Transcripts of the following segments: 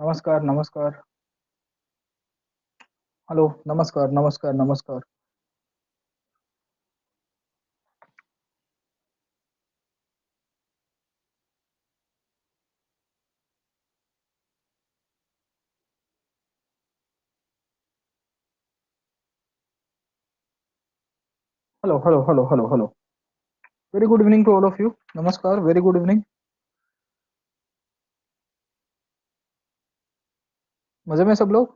नमस्कार, नमस्कार। हेलो, नमस्कार, नमस्कार, नमस्कार। Hello, hello, hello, hello, hello. Very good evening to all of you. नमस्कार, वेरी गुड इवनिंग। मज़े में सब लोग?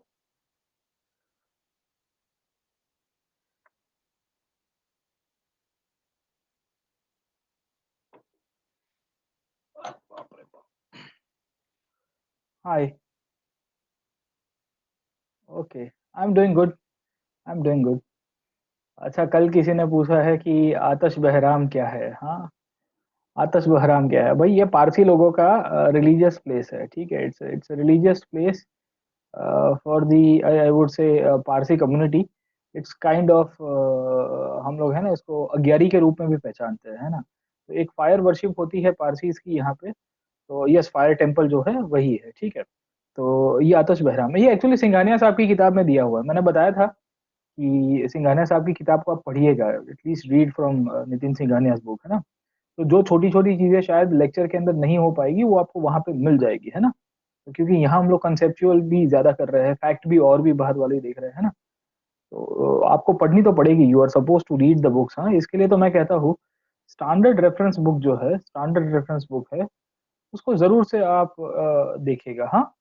बाप रे बाप! Hi, okay. I am doing good, I am doing good. अच्छा, कल किसी ने पूछा है कि आतिश बहराम क्या है? हाँ, आतिश बहराम क्या है? भाई ये पारसी लोगों का रिलीजियस प्लेस है, ठीक है? It's religious place for the I would से Parsi community. It's kind of हम लोग है ना इसको अग्यारी के रूप में भी पहचानते हैं, है ना? तो एक फायर वर्शिप होती है पारसीज की यहाँ पे। तो यस, फायर टेम्पल जो है वही है, ठीक है? तो ये आतिश बहराम है। ये एक्चुअली सिंघानिया साहब की किताब में दिया हुआ है। मैंने बताया था कि सिंघानिया साहब की किताब को आप पढ़िएगा, at least read from Nitin Singhania's book, है ना? तो जो छोटी छोटी चीजें शायद लेक्चर के अंदर नहीं हो पाएगी वो आपको वहां पे मिल जाएगी, है ना? तो क्योंकि यहाँ हम लोग कंसेप्चुअल भी ज्यादा कर रहे हैं, फैक्ट भी और भी बाहर वाले ही देख रहे हैं, है ना? तो आपको पढ़नी तो पड़ेगी, you are suppose to read the books. हाँ, इसके लिए तो मैं कहता हूँ स्टैंडर्ड रेफरेंस बुक जो है, स्टैंडर्ड रेफरेंस बुक है, उसको जरूर से आप देखिएगा। हाँ,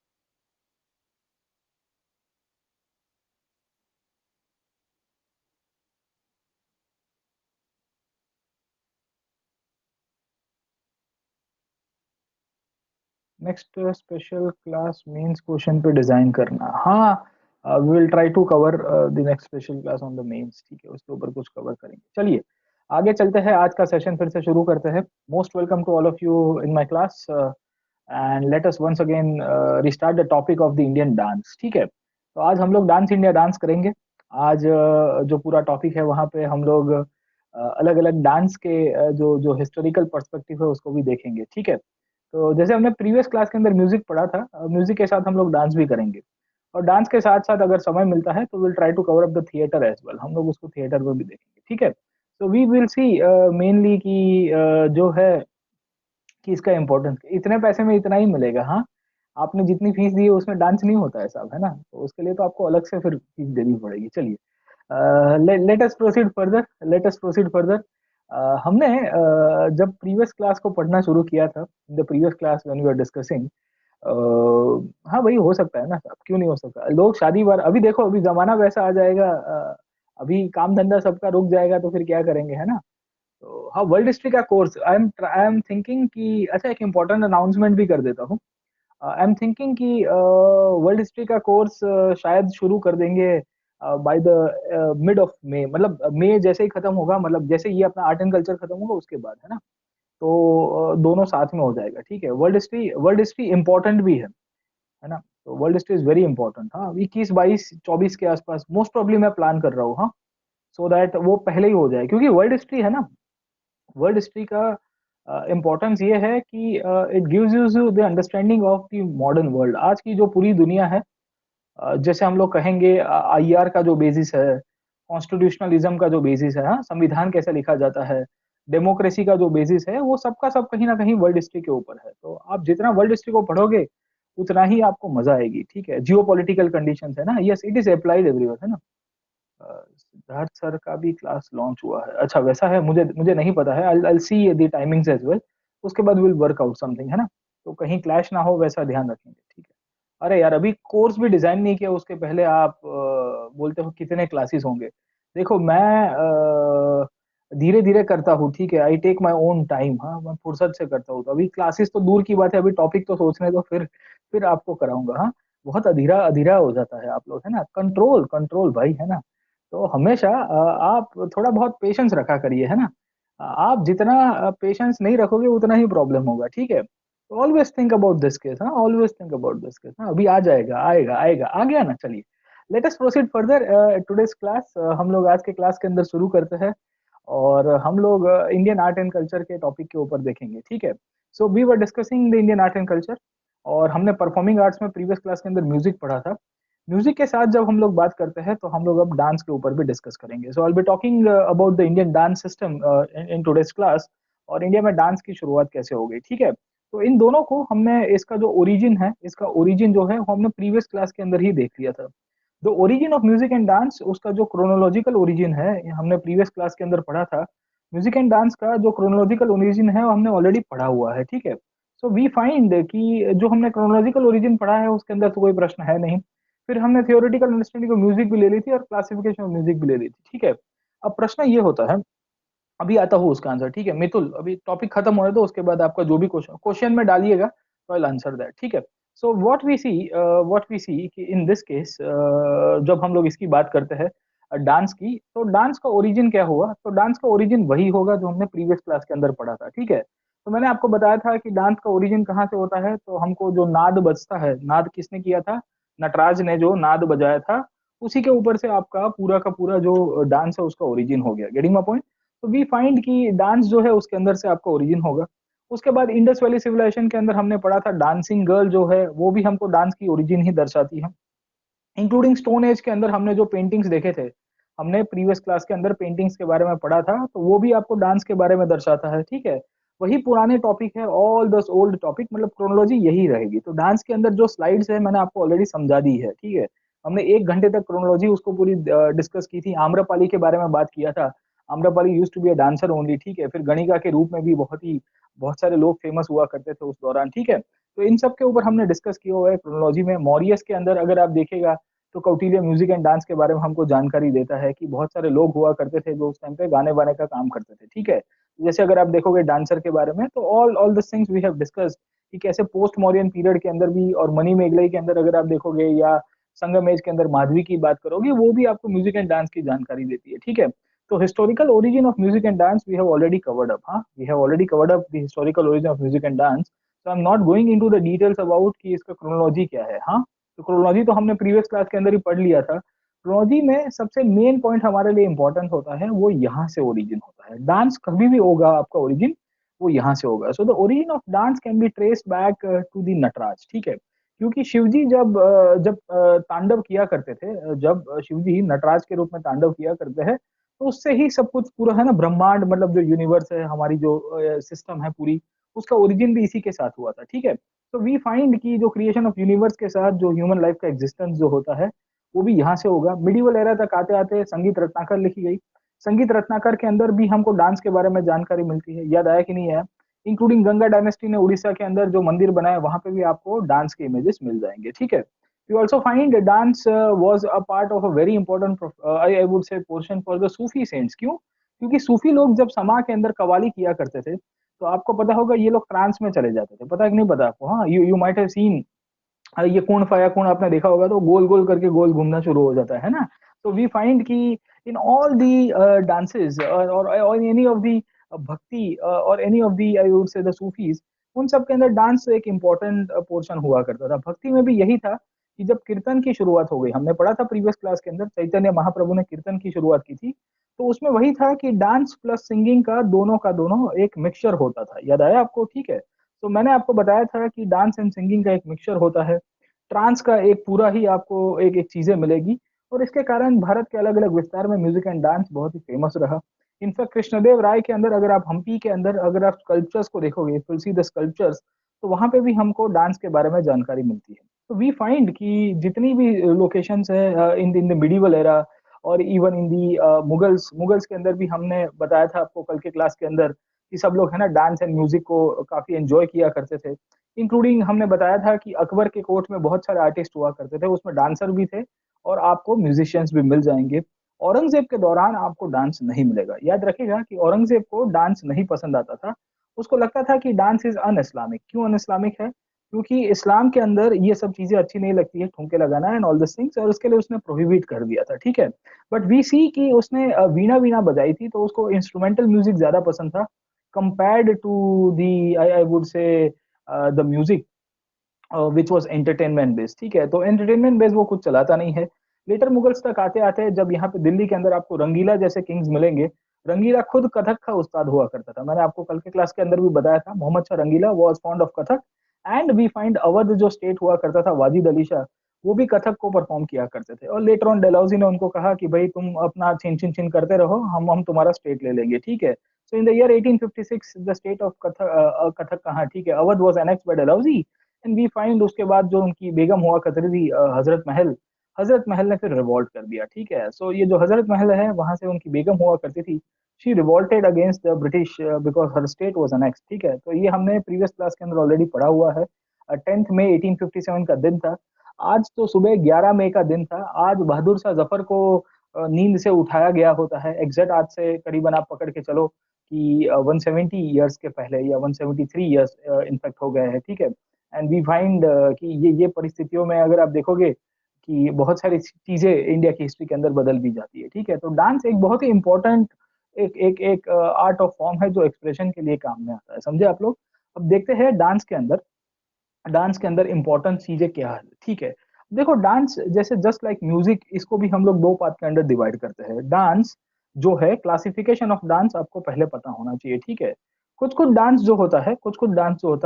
next special class mains question पे डिजाइन करना। हाँ, we will try to cover the next special class on the mains, ठीक है? उसके ऊपर कुछ कवर करेंगे। चलिए आगे चलते हैं, आज का सेशन फिर से शुरू करते हैं। Most welcome to all of you in my class, and let us once again restart the topic of the Indian dance, ठीक है? तो आज हम लोग डांस इंडिया डांस करेंगे। आज जो पूरा टॉपिक है वहाँ पे हम लोग अलग अलग डांस के जो जो हिस्टोरिकल पर्सपेक्टिव है उसको भी देखेंगे, ठीक है? तो जैसे हमने प्रीवियस क्लास के अंदर म्यूजिक पढ़ा था, म्यूजिक के साथ हम लोग डांस भी करेंगे। और डांस के साथ साथ अगर समय मिलता है तो will try to cover up the theatre as well, हम लोग उसको थिएटर में भी देखेंगे, ठीक है? तो वी विल सी मेनली कि जो है कि इसका इम्पोर्टेंस इतने पैसे में इतना ही मिलेगा। हाँ, आपने जितनी फीस दी है उसमें डांस नहीं होता है साहब, है ना? तो उसके लिए तो आपको अलग से फिर फीस देनी पड़ेगी। चलिए, let us proceed further, let us proceed further. हमने जब प्रीवियस क्लास को पढ़ना शुरू किया था, the previous class when we are discussing, हाँ भाई, हो सकता है ना साहब, क्यों नहीं हो सकता? लोग शादी बार अभी देखो, अभी जमाना वैसा आ जाएगा, अभी काम धंधा सबका रुक जाएगा तो फिर क्या करेंगे, है ना? तो हाँ, वर्ल्ड हिस्ट्री का कोर्स आई एम थिंकिंग कि अच्छा, एक इम्पोर्टेंट अनाउंसमेंट भी कर देता हूँ। आई एम थिंकिंग कि वर्ल्ड हिस्ट्री का कोर्स शायद शुरू कर देंगे by the mid of May, मतलब मई जैसे ही खत्म होगा, मतलब जैसे ये अपना आर्ट एंड कल्चर खत्म होगा उसके बाद, है ना? तो दोनों साथ में हो जाएगा, ठीक है? वर्ल्ड हिस्ट्री इंपॉर्टेंट भी है ना? तो world history is very important. हाँ, 21, 22, 24 के आसपास मोस्ट प्रॉब्ली मैं प्लान कर रहा हूँ। हाँ, सो दैट वो पहले ही हो जाए, क्योंकि वर्ल्ड हिस्ट्री है ना, वर्ल्ड हिस्ट्री का इम्पोर्टेंस ये है कि it gives you the understanding of the modern world. आज की जो पूरी दुनिया है, जैसे हम लोग कहेंगे आईआर का जो बेसिस है, कॉन्स्टिट्यूशनलिज्म का जो बेसिस है, हाँ, संविधान कैसे लिखा जाता है, डेमोक्रेसी का जो बेसिस है, वो सबका सब कहीं ना कहीं वर्ल्ड हिस्ट्री के ऊपर है। तो आप जितना वर्ल्ड हिस्ट्री को पढ़ोगे उतना ही आपको मजा आएगी, ठीक है? जियो पॉलिटिकल कंडीशन है ना, yes, it is applied everywhere, है ना? सिद्धार्थ सर का भी क्लास लॉन्च हुआ है, अच्छा वैसा है, मुझे मुझे नहीं पता है। I see the timings as well, उसके बाद विल वर्क आउट समथिंग, है ना? तो कहीं क्लैश ना हो, वैसा ध्यान रखेंगे, ठीक है? अरे यार, अभी कोर्स भी डिजाइन नहीं किया, उसके पहले आप बोलते हो कितने क्लासेस होंगे। देखो, मैं धीरे धीरे करता हूँ, ठीक है? I take my own time. हाँ, मैं फुर्सत से करता हूँ, तो अभी क्लासेस तो दूर की बात है, अभी टॉपिक तो सोचने दो, फिर आपको कराऊंगा। हाँ, बहुत अधीरा अधीरा हो जाता है आप लोग, है ना? कंट्रोल कंट्रोल भाई, है ना? तो हमेशा आप थोड़ा बहुत पेशेंस रखा करिए, है ना? आप जितना पेशेंस नहीं रखोगे उतना ही प्रॉब्लम होगा, ठीक है? Always think about this case. हाँ, always think about this case. हाँ, अभी आ जाएगा, आएगा आएगा, आ गया ना? चलिए, let us proceed further today's class. हम लोग आज के क्लास के अंदर शुरू करते हैं, और हम लोग इंडियन आर्ट एंड कल्चर के टॉपिक के ऊपर देखेंगे, ठीक है? So we were discussing the Indian art and culture. और हमने परफॉर्मिंग आर्ट्स में प्रीवियस क्लास के अंदर म्यूजिक पढ़ा था। म्यूजिक के साथ जब हम लोग बात करते हैं तो हम लोग अब डांस के ऊपर भी डिस्कस करेंगे। So I be talking about the Indian dance system in today's class, और इंडिया में डांस की शुरुआत कैसे हो गई, ठीक है। तो इन दोनों को हमने, इसका जो ओरिजिन है, इसका ओरिजिन जो है वो हमने प्रीवियस क्लास के अंदर ही देख लिया था। The origin of music and dance, उसका जो क्रोनोलॉजिकल ओरिजिन है, ये हमने प्रीवियस क्लास के अंदर पढ़ा था। म्यूजिक एंड डांस का जो क्रोनोलॉजिकल ओरिजिन है वो हमने ऑलरेडी पढ़ा हुआ है, ठीक है। सो वी फाइंड कि जो हमने क्रोनोलॉजिकल ओरिजिन पढ़ा है उसके अंदर तो कोई प्रश्न है नहीं। फिर हमने थियोरेटिकल अंडरस्टैंडिंग ऑफ म्यूजिक भी ले ली थी और क्लासिफिकेशन ऑफ म्यूजिक भी ले ली थी, ठीक है। अब प्रश्न ये होता है, अभी आता हूँ उसका आंसर, ठीक है। मितुल, अभी टॉपिक खत्म होने दो, उसके बाद आपका जो भी क्वेश्चन क्वेश्चन में डालिएगा तो आई आंसर दैट, ठीक है। सो व्हाट वी सी कि इन दिस केस जब हम लोग इसकी बात करते हैं डांस की, तो डांस का ओरिजिन क्या हुआ, तो डांस का ओरिजिन वही होगा जो हमने प्रीवियस क्लास के अंदर पढ़ा था, ठीक है। तो मैंने आपको बताया था कि डांस का ओरिजिन कहाँ से होता है, तो हमको जो नाद बजता है, नाद किसने किया था, नटराज ने जो नाद बजाया था, उसी के ऊपर से आपका पूरा का पूरा जो डांस है उसका ओरिजिन हो गया। Getting my point. तो वी फाइंड कि डांस जो है उसके अंदर से आपका ओरिजिन होगा। उसके बाद इंडस वैली सिविलाइजेशन के अंदर हमने पढ़ा था डांसिंग गर्ल जो है वो भी हमको डांस की ओरिजिन ही दर्शाती है। इंक्लूडिंग स्टोन एज के अंदर हमने जो पेंटिंग्स देखे थे, हमने प्रीवियस क्लास के अंदर पेंटिंग्स के बारे में पढ़ा था, तो वो भी आपको डांस के बारे में दर्शाता है, ठीक है। वही पुराने टॉपिक है, ऑल दस ओल्ड टॉपिक, मतलब क्रोनोलॉजी यही रहेगी। तो डांस के अंदर जो स्लाइड्स है मैंने आपको ऑलरेडी समझा दी है, ठीक है। हमने 1 घंटे तक क्रोनोलॉजी उसको पूरी डिस्कस की थी। आम्रपाली के बारे में बात किया था। Amrapali used to be a dancer only, ठीक है। फिर गणिका के रूप में भी बहुत सारे लोग फेमस हुआ करते थे उस दौरान, ठीक है। तो इन सब के ऊपर हमने डिस्कस किया हुआ है क्रोनोलॉजी में। मॉरियस के अंदर अगर आप देखेगा तो कौटिल्य म्यूजिक एंड डांस के बारे में हमको जानकारी देता है कि बहुत सारे लोग हुआ करते थे जो उस टाइम पे गाने वाने का काम करते थे, ठीक है। जैसे अगर आप देखोगे डांसर के बारे में, तो all all this things we have discussed कि कैसे पोस्ट मॉरियन पीरियड के अंदर भी, और मनी मेघलाई के अंदर अगर आप देखोगे, या संगम एज के अंदर माधवी की बात करोगे, वो भी आपको म्यूजिक एंड डांस की जानकारी देती है, ठीक है। तो historical origin of music and dance we have already covered up, हाँ, we have already covered up the historical origin of music and dance. So I am not going into the details about कि इसका chronology क्या है, हाँ। तो chronology तो हमने previous class के अंदर ही पढ़ लिया था। क्रोनोलॉजी में सबसे मेन पॉइंट हमारे लिए इंपॉर्टेंट होता है, वो यहाँ से ओरिजिन होता है। डांस कभी भी होगा आपका ओरिजिन, वो यहाँ से होगा। So the origin of dance can be traced back to the Nataraja, ठीक है। क्योंकि शिवजी जब तांडव किया करते थे, जब शिवजी नटराज के रूप में तांडव किया करते हैं, तो उससे ही सब कुछ पूरा है ना, ब्रह्मांड मतलब जो यूनिवर्स है, हमारी जो सिस्टम है पूरी, उसका ओरिजिन भी इसी के साथ हुआ था, ठीक है। तो वी फाइंड कि जो क्रिएशन ऑफ यूनिवर्स के साथ जो ह्यूमन लाइफ का एग्जिस्टेंस जो होता है, वो भी यहाँ से होगा। मिडिवल एरा तक आते आते संगीत रत्नाकर लिखी गई। संगीत रत्नाकर के अंदर भी हमको डांस के बारे में जानकारी मिलती है, याद आया कि नहीं है। इंक्लूडिंग गंगा डायनेस्टी ने उड़ीसा के अंदर जो मंदिर बनाए, वहां पे भी आपको डांस के इमेजेस मिल जाएंगे, ठीक है। You also find dance was a part of a very important, I would say, portion for the Sufi saints. क्यों? क्योंकि सूफी लोग जब समा के अंदर कवाली किया करते थे, तो आपको पता होगा ये लोग ट्रांस में चले जाते थे। पता है कि नहीं पता आपको? हाँ, you you might have seen, ये कौन फाया कौन आपने देखा होगा, तो गोल गोल करके गोल घूमना शुरू हो जाता है ना। तो वी फाइंड कि इन ऑल दी डांसेस और एनी ऑफ दी भक्ति और any of the, I would say, the Sufis, उन सब के अंदर डांस एक इम्पोर्टेंट पोर्शन हुआ करता था। भक्ति में भी यही था कि जब कीर्तन की शुरुआत हो गई, हमने पढ़ा था प्रीवियस क्लास के अंदर, चैतन्य महाप्रभु ने कीर्तन की शुरुआत की थी, तो उसमें वही था कि डांस प्लस सिंगिंग का दोनों एक मिक्सचर होता था। याद आया आपको? ठीक है। तो मैंने आपको बताया था कि डांस एंड सिंगिंग का एक मिक्सचर होता है। ट्रांस का एक पूरा ही आपको एक एक चीजें मिलेगी, और इसके कारण भारत के अलग अलग विस्तार में म्यूजिक एंड डांस बहुत ही फेमस रहा। इनफैक्ट कृष्णदेव राय के अंदर, अगर आप हम्पी के अंदर अगर आप स्कल्पचर्स को देखोगे, तुलसी द स्कल्पचर्स, तो वहां पे भी हमको डांस के बारे में जानकारी मिलती है। तो वी फाइंड कि जितनी भी लोकेशंस है in in the medieval era, और even in the Mughals Mughals के अंदर भी हमने बताया था आपको कल के क्लास के अंदर कि सब लोग है ना डांस एंड म्यूजिक को काफी एंजॉय किया करते थे। इंक्लूडिंग हमने बताया था कि अकबर के कोर्ट में बहुत सारे आर्टिस्ट हुआ करते थे, उसमें डांसर भी थे और आपको म्यूजिशियंस भी मिल जाएंगे। औरंगजेब के दौरान आपको डांस नहीं मिलेगा। याद रखिएगा कि औरंगजेब को डांस नहीं पसंद आता था। उसको लगता था कि डांस इज अन इस्लामिक। क्यों अन इस्लामिक है? क्योंकि इस्लाम के अंदर ये सब चीजें अच्छी नहीं लगती है, ठुमके लगाना एंड ऑल दिस थिंग्स, और उसके लिए उसने प्रोहिबिट कर दिया था, ठीक है। बट वी सी कि उसने वीणा वीणा बजाई थी, तो उसको इंस्ट्रूमेंटल म्यूजिक ज्यादा पसंद था compared to the, I would say, the music which was entertainment based, ठीक है। तो एंटरटेनमेंट बेस्ड वो कुछ चलाता नहीं है। लेटर मुगल्स तक आते आते जब यहाँ पे दिल्ली के अंदर आपको रंगीला जैसे किंग्स मिलेंगे, रंगीला खुद कथक का उस्ताद हुआ करता था। मैंने आपको कल के क्लास के अंदर भी बताया था, Mohammad Shah Rangila was fond of Kathak, and we find Awadh जो स्टेट हुआ करता था, वाजिद अली शाह, वो भी कथक को परफॉर्म किया करते थे। और लेटर ऑन डलहौजी ने उनको कहा कि भाई तुम अपना छिन छिन छिन करते रहो, हम तुम्हारा स्टेट ले लेंगे, ठीक है। So in the year 1856 the state of Kathak, Kathak कहाँ, ठीक है, Awadh was annexed by Dalhousie. And we find उसके बाद जो उनकी बेगम हुआ करती थी, हजरत महल ने फिर रिवॉल्ट कर दिया, ठीक है। सो ये जो हजरत महल है, वहां से उनकी बेगम हुआ करती थी, she revolted against the British because her state was annexed, ठीक है। तो ये हमने प्रीवियस क्लास के अंदर ऑलरेडी पढ़ा हुआ है। 10 मई 1857 का दिन था। आज तो सुबह 11 मई का दिन था। आज बहादुर शाह जफर को नींद से उठाया गया होता है। एग्जैक्ट आज से करीबन आप पकड़ के चलो कि 170 ईयर्स के पहले, या 173 ईयर्स इनफेक्ट हो गए हैं, ठीक है। एंड वी फाइंड कि ये परिस्थितियों में अगर आप देखोगे कि बहुत सारी चीजें इंडिया की हिस्ट्री के अंदर बदल भी जाती है, ठीक है। तो डांस एक बहुत ही इंपॉर्टेंट एक एक एक आर्ट ऑफ फॉर्म है जो एक्सप्रेशन के लिए काम में आता है, समझे आप लोग। अब देखते हैं डांस के अंदर इंपॉर्टेंट चीजें क्या है, ठीक है। देखो डांस जैसे जस्ट लाइक म्यूजिक, इसको भी हम लोग दो पार्ट के अंदर डिवाइड करते हैं। डांस जो है, क्लासिफिकेशन ऑफ डांस आपको पहले पता होना चाहिए, ठीक है। कुछ कुछ डांस जो होता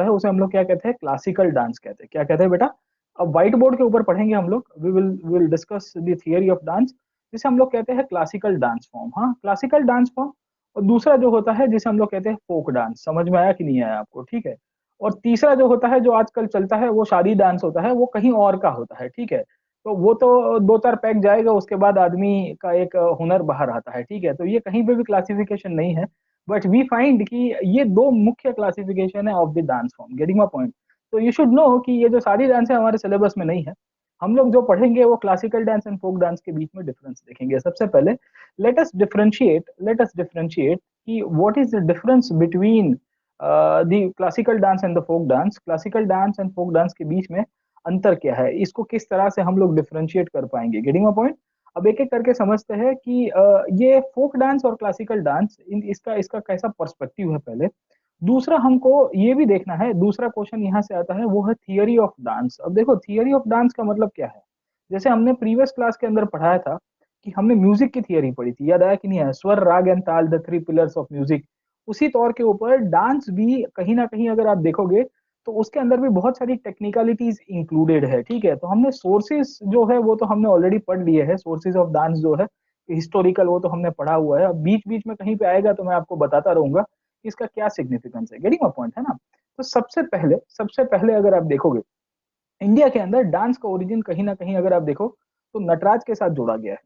है, उसे हम लोग क्या कहते हैं, क्लासिकल डांस कहते हैं। क्या कहते हैं बेटा? अब व्हाइट बोर्ड के ऊपर पढ़ेंगे हम लोग, we will discuss the theory of dance, जिसे हम लोग कहते हैं क्लासिकल डांस फॉर्म। हाँ, क्लासिकल डांस फॉर्म। और दूसरा जो होता है जिसे हम लोग कहते हैं फोक डांस। समझ में आया कि नहीं आया आपको? ठीक है। और तीसरा जो होता है, जो आजकल चलता है, वो शादी डांस होता है, वो कहीं और का होता है, ठीक है। तो वो तो दो चार पैक जाएगा, उसके बाद आदमी का एक हुनर बाहर आता है, ठीक है। तो ये कहीं पे भी क्लासिफिकेशन नहीं है, बट वी फाइंड कि ये दो मुख्य क्लासिफिकेशन है of the dance form. Getting my point? तो यू शुड नो कि ये जो सारी डांस है हमारे सिलेबस में नहीं है। हम लोग जो पढ़ेंगे वो classical dance and folk dance के बीच में डिफरेंस देखेंगे। सबसे पहले लेट अस डिफरेंशिएट कि what is the difference between the classical dance and the folk dance. Classical dance and folk dance के बीच में अंतर क्या है, इसको किस तरह से हम लोग डिफरेंशिएट कर पाएंगे। Getting my point? अब एक एक करके समझते हैं कि ये फोक डांस और क्लासिकल डांस, इसका इसका कैसा पर्सपेक्टिव है पहले। दूसरा हमको ये भी देखना है, दूसरा क्वेश्चन यहाँ से आता है, वो है थियरी ऑफ डांस। अब देखो थियरी ऑफ डांस का मतलब क्या है। जैसे हमने प्रीवियस क्लास के अंदर पढ़ाया था कि हमने म्यूजिक की थियरी पढ़ी थी, याद आया कि नहीं आया? स्वर, राग एंड ताल, the three pillars of music. उसी तौर के ऊपर डांस भी कहीं ना कहीं अगर आप देखोगे तो उसके अंदर भी बहुत सारी टेक्निकलिटीज इंक्लूडेड है, ठीक है। तो हमने सोर्सेज जो है वो तो हमने ऑलरेडी पढ़ लिए है, सोर्सेज ऑफ डांस जो है हिस्टोरिकल, वो तो हमने पढ़ा हुआ है। अब बीच बीच में कहीं पे आएगा तो मैं आपको बताता रहूंगा कि इसका क्या सिग्निफिकेंस है। गेटिंग माय पॉइंट, है ना? तो सबसे पहले अगर आप देखोगे इंडिया के अंदर डांस का ओरिजिन कहीं ना कहीं अगर आप देखो तो नटराज के साथ जोड़ा गया है।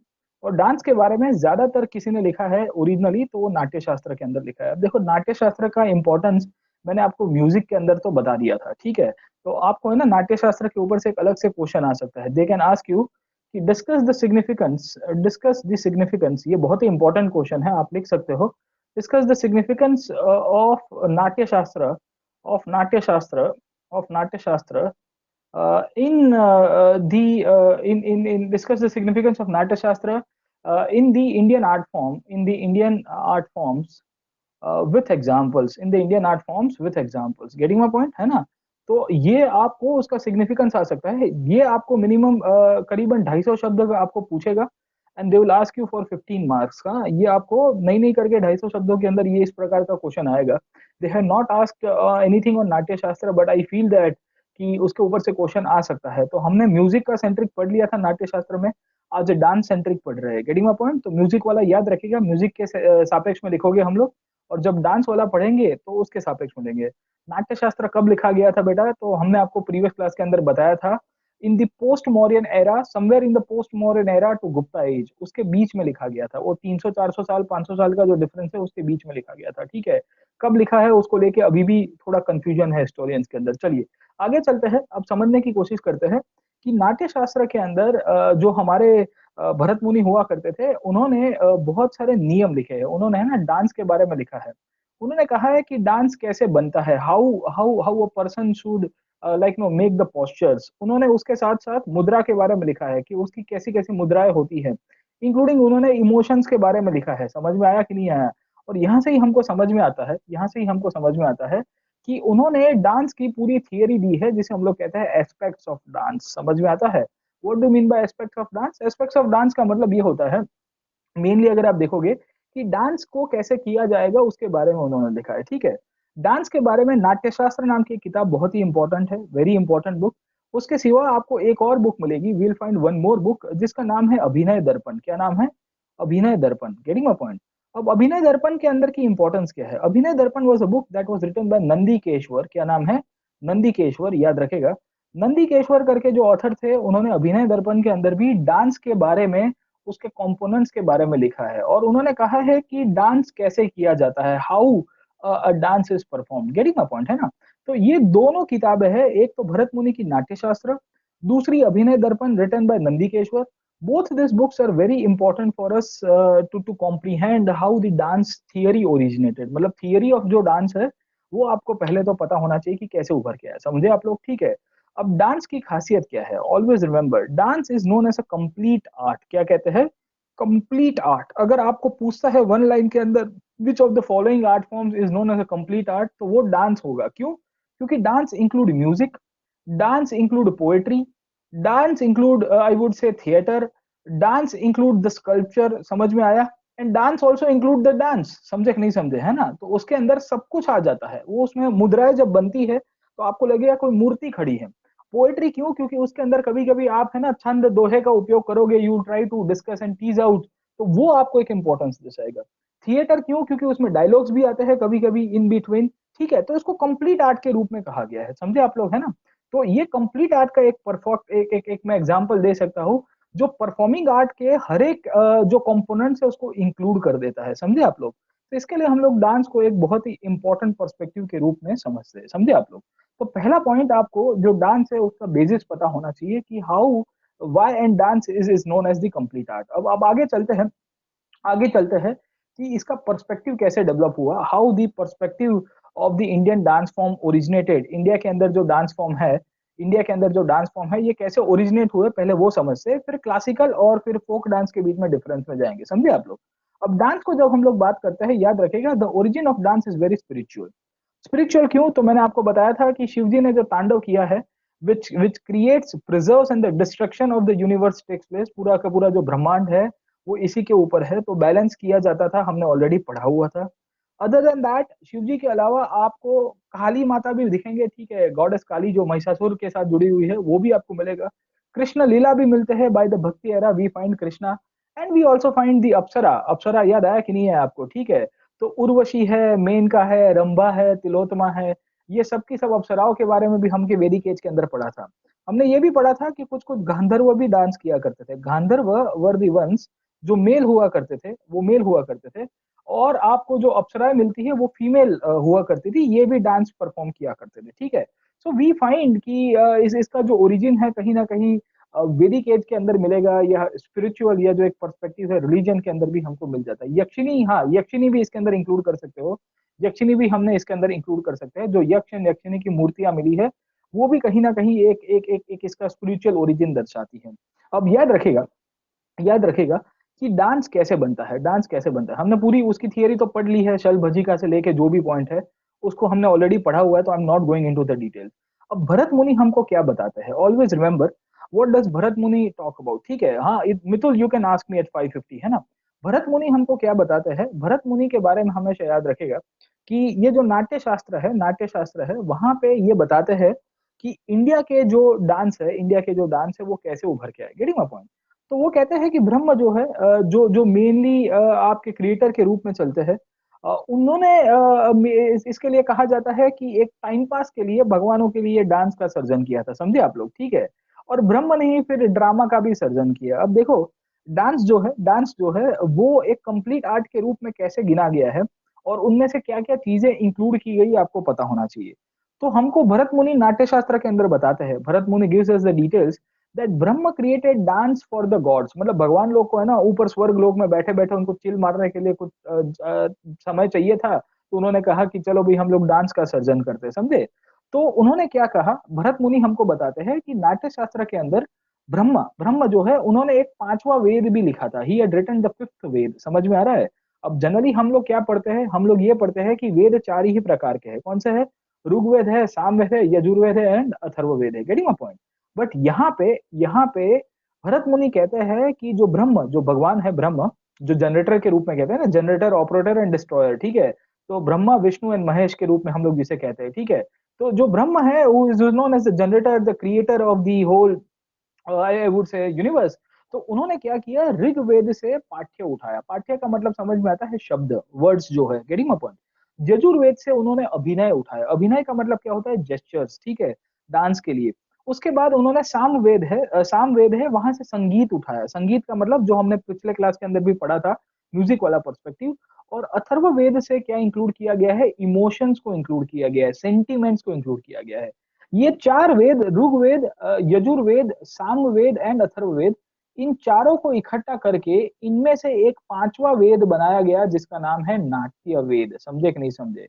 और डांस के बारे में ज्यादातर किसी ने लिखा है ओरिजिनली तो वो नाट्य शास्त्र के अंदर लिखा है। अब देखो नाट्य शास्त्र का इंपॉर्टेंस मैंने आपको म्यूजिक के अंदर तो बता दिया था, ठीक है। तो आपको है ना नाट्य शास्त्र के ऊपर से एक अलग से क्वेश्चन आ सकता है। दे कैन आस्क यू कि डिस्कस द सिग्निफिकेंस, ये बहुत ही इंपॉर्टेंट क्वेश्चन है, आप लिख सकते हो। Discuss the significance of Natya शास्त्र ऑफ नाट्य शास्त्र ऑफ नाट्य शास्त्र in discuss the significance of Natya Shastra in the Indian art form, in the Indian art forms with examples, in the Indian art forms with examples. Getting my point, है ना? तो ये आपको उसका significance आ सकता है। ये आपको मिनिमम करीबन 250 शब्द का आपको पूछेगा, and they will ask you for 15 marks का। ये आपको नहीं नहीं करके 250 शब्दों के अंदर ये इस प्रकार का क्वेश्चन आएगा। They have not asked anything on नाट्य शास्त्र, बट आई फील दैट कि उसके ऊपर से क्वेश्चन आ सकता है। तो हमने म्यूजिक का सेंट्रिक पढ़ लिया था नाट्य शास्त्र में, आज डांस सेंट्रिक पढ़ रहे हैं। Getting my point? तो म्यूजिक वाला याद रखिएगा, म्यूजिक के सापेक्ष में लिखोगे हम लोग, और जब डांस वाला पढ़ेंगे तो उसके सापेक्ष में लेंगे। नाट्य शास्त्र कब लिखा गया था बेटा? तो हमने आपको प्रीवियस क्लास के अंदर बताया था, in the post Mauryan era, somewhere in the post Mauryan era to Gupta age, उसके बीच में लिखा गया था। वो 300 400 साल 500 साल का जो डिफरेंस है उसके बीच में लिखा गया था, ठीक है। कब लिखा है उसको लेके अभी भी थोड़ा कंफ्यूजन है हिस्टोरियंस के अंदर। चलिए आगे चलते हैं, अब समझने की कोशिश करते हैं कि नाट्य शास्त्र के अंदर जो हमारे भरत मुनि हुआ करते थे, उन्होंने बहुत सारे नियम लिखे हैं। उन्होंने है ना डांस के बारे में लिखा है। उन्होंने कहा है कि डांस कैसे बनता है, how how how a person should like know make the postures. उन्होंने उसके साथ साथ मुद्रा के बारे में लिखा है कि उसकी कैसी कैसी मुद्राएं होती है, इंक्लूडिंग उन्होंने इमोशंस के बारे में लिखा है। समझ में आया कि नहीं आया? और यहाँ से ही हमको समझ में आता है कि उन्होंने डांस की पूरी थियरी दी है, जिसे हम लोग कहते हैं एस्पेक्ट्स ऑफ डांस। समझ में आता है? What do mean by aspects of dance? Aspects of dance का मतलब ये होता है, मेनली अगर आप देखोगे कि डांस को कैसे किया जाएगा उसके बारे में उन्होंने लिखा है, ठीक है। डांस के बारे में नाट्यशास्त्र नाम की एक किताब बहुत ही इंपॉर्टेंट है, वेरी इंपॉर्टेंट बुक। उसके सिवा आपको एक और बुक मिलेगी, we'll find one more book, जिसका नाम है अभिनय दर्पण। क्या नाम है? अभिनय दर्पण। Getting my point? अब अभिनय दर्पण के अंदर की इंपॉर्टेंस क्या है? Abhinaya Darpana was a book that was written by Nandikeshwara. क्या नाम है? नंदीकेश्वर, याद रखेगा। नंदीकेश्वर करके जो ऑथर थे, उन्होंने अभिनय दर्पण के अंदर भी डांस के बारे में, उसके कंपोनेंट्स के बारे में लिखा है, और उन्होंने कहा है कि डांस कैसे किया जाता है, how dance is perform. Getting my point, है ना? तो ये दोनों किताबें हैं, एक तो भरत मुनि की नाट्यशास्त्र, दूसरी Abhinaya Darpana written by Nandikeshwara. Both this books are very important for us to comprehend how the dance theory originated. मतलब थियरी ऑफ जो डांस है, वो आपको पहले तो पता होना चाहिए कि कैसे उभर के आया। समझे आप लोग? ठीक है। अब डांस की खासियत क्या है? Always remember, dance is known as a complete art. क्या कहते हैं? Complete art. अगर आपको पूछता है वन लाइन के अंदर which of the following art forms is known as a complete art, तो वो डांस होगा। क्यों? क्योंकि dance include music, dance include poetry, dance include I would say theatre, dance include the sculpture. समझ में आया? And dance also include the dance. समझे कि नहीं समझे? है ना? तो उसके अंदर सब कुछ आ जाता है। वो उसमें मुद्राएं जब बनती है तो आपको लगेगा कोई मूर्ति खड़ी है। पोएट्री क्यों? क्योंकि उसके अंदर कभी कभी आप, है ना, छंद दोहे का उपयोग करोगे, you try to discuss and tease out, तो वो आपको एक इंपॉर्टेंस दिखाएगा। थिएटर क्यों? क्योंकि उसमें डायलॉग्स भी आते हैं कभी कभी इन बिटवीन। ठीक है, तो इसको कंप्लीट आर्ट के रूप में कहा गया है। समझे आप लोग? है ना? तो ये कंप्लीट आर्ट का एक परफेक्ट एक मैं एग्जांपल दे सकता हूँ, जो परफॉर्मिंग आर्ट के हर एक जो कंपोनेंट्स है उसको इंक्लूड कर देता है। समझे आप लोग? तो इसके लिए हम लोग डांस को एक बहुत ही इंपॉर्टेंट पर्सपेक्टिव के रूप में समझते हैं। समझे आप लोग? तो पहला पॉइंट, आपको जो डांस है उसका बेसिस पता होना चाहिए कि how, why and dance is known as the complete art. अब आगे चलते हैं, आगे चलते हैं कि इसका पर्सपेक्टिव कैसे डेवलप हुआ, how the perspective of the Indian dance form originated. India के अंदर जो डांस फॉर्म है, इंडिया के अंदर जो डांस फॉर्म है, ये कैसे ओरिजिनेट हुए, पहले वो समझते हैं, फिर क्लासिकल और फिर फोक डांस के बीच में डिफरेंस में जाएंगे। समझे आप लोग? अब डांस को जब हम लोग बात करते हैं, याद रखेगा, the origin of dance is very spiritual. Spiritual क्यों? तो मैंने आपको बताया था कि शिव जी ने जो तांडव किया है, which creates preserves and the destruction of the universe takes place, पूरा का पूरा जो ब्रह्मांड है वो इसी के ऊपर है, तो बैलेंस किया जाता था, हमने ऑलरेडी पढ़ा हुआ था। अदर देन दैट, शिव जी के अलावा आपको काली माता भी दिखेंगे। ठीक है, गॉडेस काली जो महिषासुर के साथ जुड़ी हुई है, वो भी आपको मिलेगा। कृष्ण लीला भी मिलते हैं, by the Bhakti era we find Krishna, and we also find the apsara. अप्सरा याद आया कि नहीं है आपको? ठीक है, तो उर्वशी है, मेनका है, रंभा है, तिलोत्तमा है, ये सब की सब अप्सराओं के बारे में भी हमके वैदिक एज के अंदर पढ़ा था। हमने ये भी पढ़ा था कि कुछ कुछ गांधर्व भी डांस किया करते थे। गांधर्व वर दी वंस जो मेल हुआ करते थे, वो मेल हुआ करते थे, और आपको जो अप्सराएं मिलती है वो फीमेल हुआ करती थी, ये भी डांस परफॉर्म किया करते थे। ठीक है, सो वी फाइंड कि इसका जो ओरिजिन है कहीं ना कहीं वैदिक एज के अंदर मिलेगा, या स्पिरिचुअल, या जो एक पर्सपेक्टिव है रिलीजन के अंदर भी हमको मिल जाता है। यक्षिणी, हाँ, यक्षिणी भी इसके अंदर इंक्लूड कर सकते हो, यक्षिणी भी हमने इसके अंदर इंक्लूड कर सकते हैं। जो यक्ष एंड यक्षिणी की मूर्तियां मिली है, वो भी कहीं ना कहीं एक इसका स्पिरिचुअल ओरिजिन दर्शाती है। अब याद रखेगा, याद रखेगा कि डांस कैसे बनता है, डांस कैसे बनता है। हमने पूरी उसकी थियरी तो पढ़ ली है, शल भजिका से लेके जो भी पॉइंट है उसको हमने ऑलरेडी पढ़ा हुआ है, तो आई am not going into the detail. अब भरत मुनि हमको क्या बताते हैं? Always remember, what does Bharat मुनि टॉक अबाउट। ठीक है, हाँ, Mitul you can ask me at 5:50, है ना? भरत मुनि हमको क्या बताते हैं? भरत मुनि के बारे में हमेशा याद रखेगा कि ये जो नाट्य शास्त्र है, नाट्य शास्त्र है, वहां पे ये बताते हैं कि इंडिया के जो डांस है, इंडिया के जो डांस है वो कैसे उभर के आए। Getting my point? तो वो कहते हैं कि ब्रह्म जो है, जो जो मेनली आपके क्रिएटर के रूप में चलते हैं, उन्होंने इसके लिए कहा जाता है कि एक टाइम पास के लिए भगवानों के लिए डांस का सर्जन किया था। समझे आप लोग? ठीक है, और ब्रह्म ने ही फिर ड्रामा का भी सर्जन किया। अब देखो, डांस जो है, डांस जो है वो एक कंप्लीट आर्ट के रूप में कैसे गिना गया है, और उनमें से क्या क्या चीजें इंक्लूड की गई आपको पता होना चाहिए। तो हमको भरत मुनि नाट्य शास्त्र के अंदर बताते हैं, Bharat Muni gives us the details that Brahma created dance for the gods. मतलब भगवान लोग को, है ना, ऊपर स्वर्ग लोक में बैठे बैठे उनको चिल मारने के लिए कुछ समय चाहिए था, तो उन्होंने कहा कि चलो भाई हम लोग डांस का सर्जन करते हैं। समझे? तो उन्होंने क्या कहा, भरत मुनि हमको बताते हैं कि नाट्य शास्त्र के अंदर ब्रह्मा, ब्रह्म जो है, उन्होंने एक पांचवा वेद भी लिखा था। He had written the fifth Veda. समझ में आ रहा है? अब जनरली हम लोग क्या पढ़ते हैं? हम लोग ये पढ़ते हैं कि वेद चार ही प्रकार के हैं। कौन से है? ऋग्वेद है, सामवेद है, यजुर्वेद है एंड अथर्ववेद है। Getting my point? बट यहाँ पे भरत मुनि कहते हैं कि जो ब्रह्म, जो भगवान है ब्रह्म, जो जनरेटर के रूप में कहते हैं ना, जनरेटर, ऑपरेटर एंड डिस्ट्रॉयर। ठीक है, तो ब्रह्मा, विष्णु एंड महेश के रूप में हम लोग जिसे कहते हैं, ठीक है। तो जो ब्रह्म है वो is known as the generator, the creator of the whole I would say universe. तो उन्होंने क्या किया, ऋग्वेद से पाठ्य उठाया। पाठ्य का मतलब समझ में आता है शब्द, वर्ड्स जो है, गेटिंग माय पॉइंट। यजुर्वेद से उन्होंने अभिनय उठाया। अभिनय का मतलब क्या होता है, जेस्चर्स, ठीक है, डांस के लिए। उसके बाद उन्होंने सामवेद है, सामवेद है, वहां से संगीत उठाया। संगीत का मतलब जो हमने पिछले क्लास के अंदर भी पढ़ा था, म्यूजिक वाला पर्सपेक्टिव। और अथर्ववेद से क्या इंक्लूड किया गया है, इमोशंस को इंक्लूड किया गया है, सेंटिमेंट्स को इंक्लूड किया गया है। ये चार वेद, ऋग्वेद, यजुर्वेद, सामवेद एंड अथर्ववेद, इन चारों को इकट्ठा करके इनमें से एक पांचवा वेद बनाया गया जिसका नाम है नाट्य वेद। समझे कि नहीं समझे?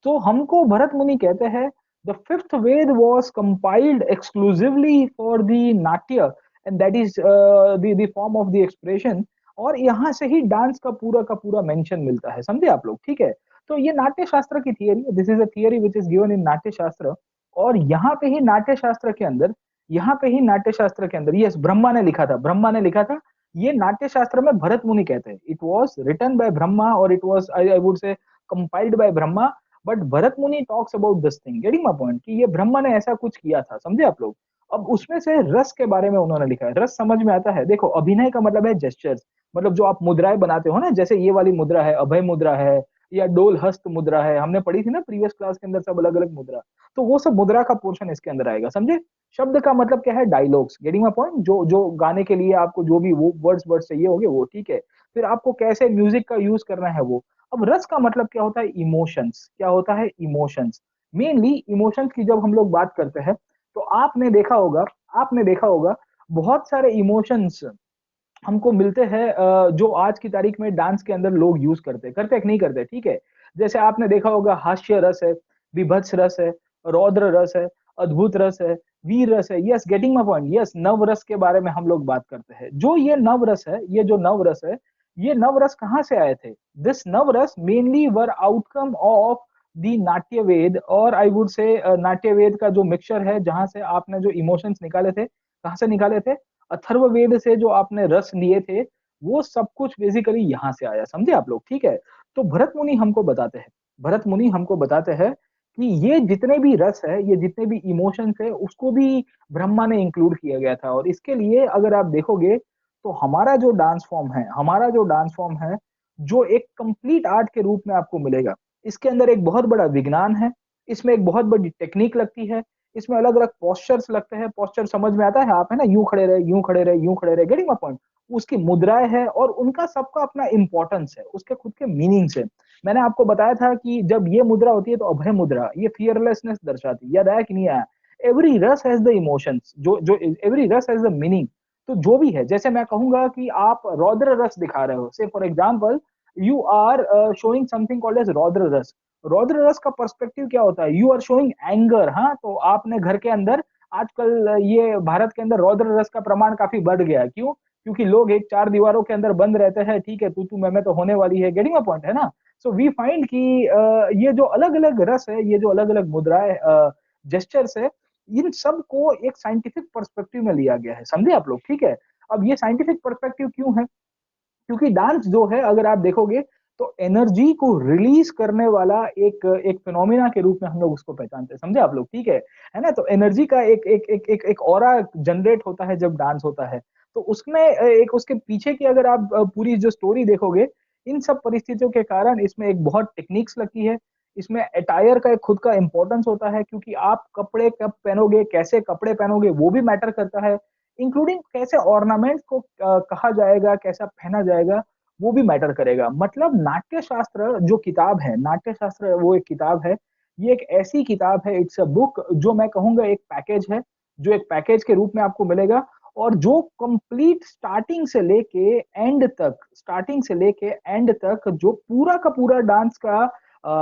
तो हमको भरत मुनि कहते हैं the fifth Veda was compiled exclusively for the natya and that is the form of the expression. और यहाँ से ही डांस का पूरा मेंशन मिलता है। समझे आप लोग? ठीक है। तो ये नाट्य शास्त्र की theory, this is a theory which is given in नाट्य शास्त्र। और यहाँ पे ही नाट्य शास्त्र के अंदर, यहाँ पे ही नाट्य शास्त्र के अंदर, यस, ब्रह्मा ने लिखा था, ब्रह्मा ने लिखा था। ये नाट्य शास्त्र में भरत मुनि कहते हैं, it was written by Brahma और it was I would say compiled by Brahma. But Bharat Muni talks about this thing, getting my point, कि ये ब्रह्मा ने ऐसा कुछ किया था। समझे आप लोग? अब उसमें से रस के बारे में उन्होंने लिखा है। रस समझ में आता है? देखो, अभिनय का मतलब है जेस्चर्स, मतलब जो आप मुद्राएं बनाते हो ना, जैसे ये वाली मुद्रा है, अभय मुद्रा है, या डोल हस्त मुद्रा है, हमने पढ़ी थी ना प्रीवियस क्लास के अंदर, सब अलग अलग मुद्रा। तो वो सब मुद्रा का पोर्शन इसके अंदर आएगा। समझे? शब्द का मतलब क्या है, डायलॉग्स, गेटिंग माय पॉइंट, जो जो गाने के लिए आपको जो भी वो वर्ड्स चाहिए होंगे वो, ठीक है। फिर आपको कैसे म्यूजिक का यूज करना है वो। अब रस का मतलब क्या होता है, इमोशंस। क्या होता है, इमोशंस। मेनली इमोशंस की जब हम लोग बात करते हैं तो आपने देखा होगा, आपने देखा होगा बहुत सारे इमोशंस हमको मिलते हैं जो आज की तारीख में डांस के अंदर लोग यूज करते कि नहीं करते, ठीक है। जैसे आपने देखा होगा हास्य रस है, विभत्स रस है, रौद्र रस है, अद्भुत रस है, वीर रस है। Yes, getting my point. Yes, नव रस के बारे में हम लोग बात करते हैं। जो ये नव रस है, ये जो नव रस है, ये नव रस कहाँ से आए थे? दिस नव रस mainly were outcome of the नाट्य वेद, और आई वुड से नाट्य वेद का जो मिक्सचर है, जहां से आपने जो इमोशंस निकाले थे, कहाँ से निकाले थे? अथर्ववेद से जो आपने रस लिए थे, वो सब कुछ बेसिकली यहाँ से आया। समझे आप लोग? ठीक है। तो भरत मुनि हमको बताते हैं, भरत मुनि हमको बताते हैं कि ये जितने भी रस है, ये जितने भी इमोशंस है, उसको भी ब्रह्मा ने इंक्लूड किया गया था। और इसके लिए अगर आप देखोगे तो हमारा जो डांस फॉर्म है, हमारा जो डांस फॉर्म है, जो एक कंप्लीट आर्ट के रूप में आपको मिलेगा, इसके अंदर एक बहुत बड़ा विज्ञान है, इसमें एक बहुत बड़ी टेक्निक लगती है, इसमें अलग अलग पोस्चर्स लगते हैं। पोस्चर समझ में आता है? आप है ना, यूं खड़े रहे, यूं खड़े रहे, यूं खड़े रहे, गेटिंग माय पॉइंट। उसकी मुद्राएं है और उनका सबका अपना इंपॉर्टेंस है, उसके खुद के मीनिंग्स है। मैंने आपको बताया था कि जब ये मुद्रा होती है तो अभय मुद्रा, ये फियरलेसनेस दर्शाती है। याद आया कि नहीं आया? एवरी रस हैज द इमोशंस, जो जो एवरी रस हैज द मीनिंग। तो जो भी है, जैसे मैं कहूंगा कि आप रौद्र रस दिखा रहे हो, say for example you are showing something called as raudra rasa. Raudra rasa का पर्सपेक्टिव क्या होता है? You are showing anger. हाँ, तो आपने घर के अंदर आजकल ये भारत के अंदर रौद्र रस का प्रमाण काफी बढ़ गया है। क्यों? क्योंकि लोग एक चार दीवारों के अंदर बंद रहते हैं, ठीक है, तू मैं तो होने वाली है, गेटिंग अ पॉइंट, है ना। सो वी फाइंड कि ये जो अलग अलग रस है, ये जो अलग अलग मुद्राएं, जेस्चर्स है, इन सब को एक साइंटिफिक पर्सपेक्टिव में लिया गया है। समझे आप लोग? ठीक है। अब ये साइंटिफिक पर्सपेक्टिव क्यों है? क्योंकि डांस जो है, अगर आप देखोगे तो एनर्जी को रिलीज करने वाला एक एक फिनोमिना के रूप में हम लोग उसको पहचानते हैं। समझे आप लोग? ठीक है ना। तो एनर्जी का एक ऑरा जनरेट होता है जब डांस होता है। तो उसमें एक उसके पीछे की अगर आप पूरी जो स्टोरी देखोगे, इन सब परिस्थितियों के कारण इसमें एक बहुत टेक्निक्स लगती है। इसमें अटायर का एक खुद का इंपॉर्टेंस होता है, क्योंकि आप कपड़े कब पहनोगे, कैसे कपड़े पहनोगे, वो भी मैटर करता है। इंक्लूडिंग कैसे ऑर्नामेंट को कहा जाएगा, कैसा पहना जाएगा, वो भी मैटर करेगा। मतलब नाट्य शास्त्र जो किताब है, नाट्य शास्त्र वो एक किताब है। ये एक ऐसी किताब है, इट्स अ बुक, जो मैं कहूंगा एक पैकेज है, जो एक पैकेज के रूप में आपको मिलेगा। और जो कंप्लीट स्टार्टिंग से लेके एंड तक, स्टार्टिंग से लेके एंड तक जो पूरा का पूरा डांस का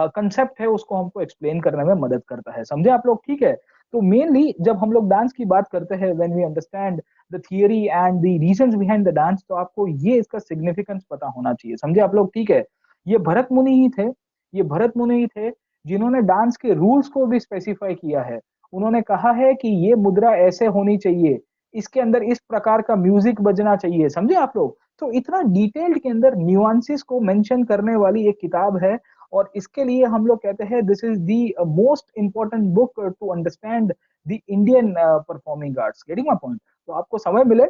कंसेप्ट है, उसको हमको एक्सप्लेन करने में मदद करता है। समझे आप लोग? ठीक है। तो मेनली जब हम लोग डांस की बात करते हैं, when we understand the theory and the reasons behind the dance, तो आपको ये इसका सिग्निफिकेंस पता होना चाहिए। समझे आप लोग? ठीक है। ये भरत मुनि ही थे, ये भरत मुनि ही थे जिन्होंने डांस के रूल्स को भी स्पेसिफाई किया है। उन्होंने कहा है कि ये मुद्रा ऐसे होनी चाहिए, इसके अंदर इस प्रकार का म्यूजिक बजना चाहिए। समझे आप लोग? तो इतना डिटेल्ड के अंदर न्यूआंसेस को मेंशन करने वाली एक किताब है। और इसके लिए हम लोग कहते हैं this is the most important book to understand the Indian performing arts. Getting my point? तो आपको समय मिले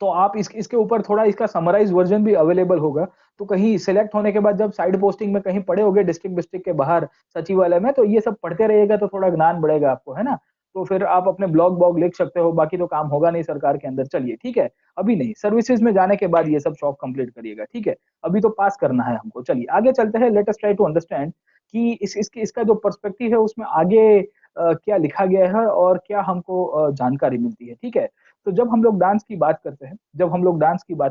तो आप इसके ऊपर थोड़ा इसका समराइज वर्जन भी अवेलेबल होगा। तो कहीं सिलेक्ट होने के बाद जब साइड पोस्टिंग में कहीं पड़े होगे डिस्ट्रिक्ट डिस्ट्रिक्ट के बाहर सचिवालय में, तो ये सब पढ़ते रहिएगा तो थोड़ा ज्ञान बढ़ेगा आपको, है ना? तो फिर आप अपने ब्लॉग ब्लॉग लिख सकते हो, बाकी तो काम होगा नहीं सरकार के अंदर। चलिए ठीक है, अभी नहीं, सर्विसेज में जाने के बाद ये सब शौक कंप्लीट करिएगा, ठीक है? अभी तो पास करना है हमको। चलिए आगे चलते हैं, let us try to understand कि इसका जो पर्सपेक्टिव है उसमें आगे क्या लिखा गया है और क्या हमको जानकारी मिलती है, ठीक है? तो जब हम लोग डांस की बात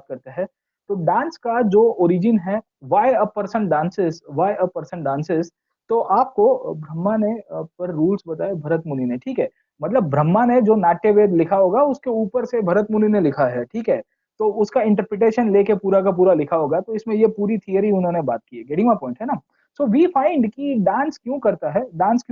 करते हैं, तो डांस का जो ओरिजिन है, व्हाई अ पर्सन डांसेस, तो आपको ब्रह्मा ने पर रूल्स बताए भरत मुनि ने, ठीक है? मतलब ब्रह्मा ने जो नाट्य वेद लिखा होगा उसके ऊपर से भरत मुनि ने लिखा है, ठीक है? तो उसका इंटरप्रिटेशन लेके पूरा का पूरा लिखा होगा, तो इसमें ये पूरी थियरी उन्होंने बात की है। गेटिंग माय पॉइंट, है ना? सो वी फाइंड कि डांस क्यों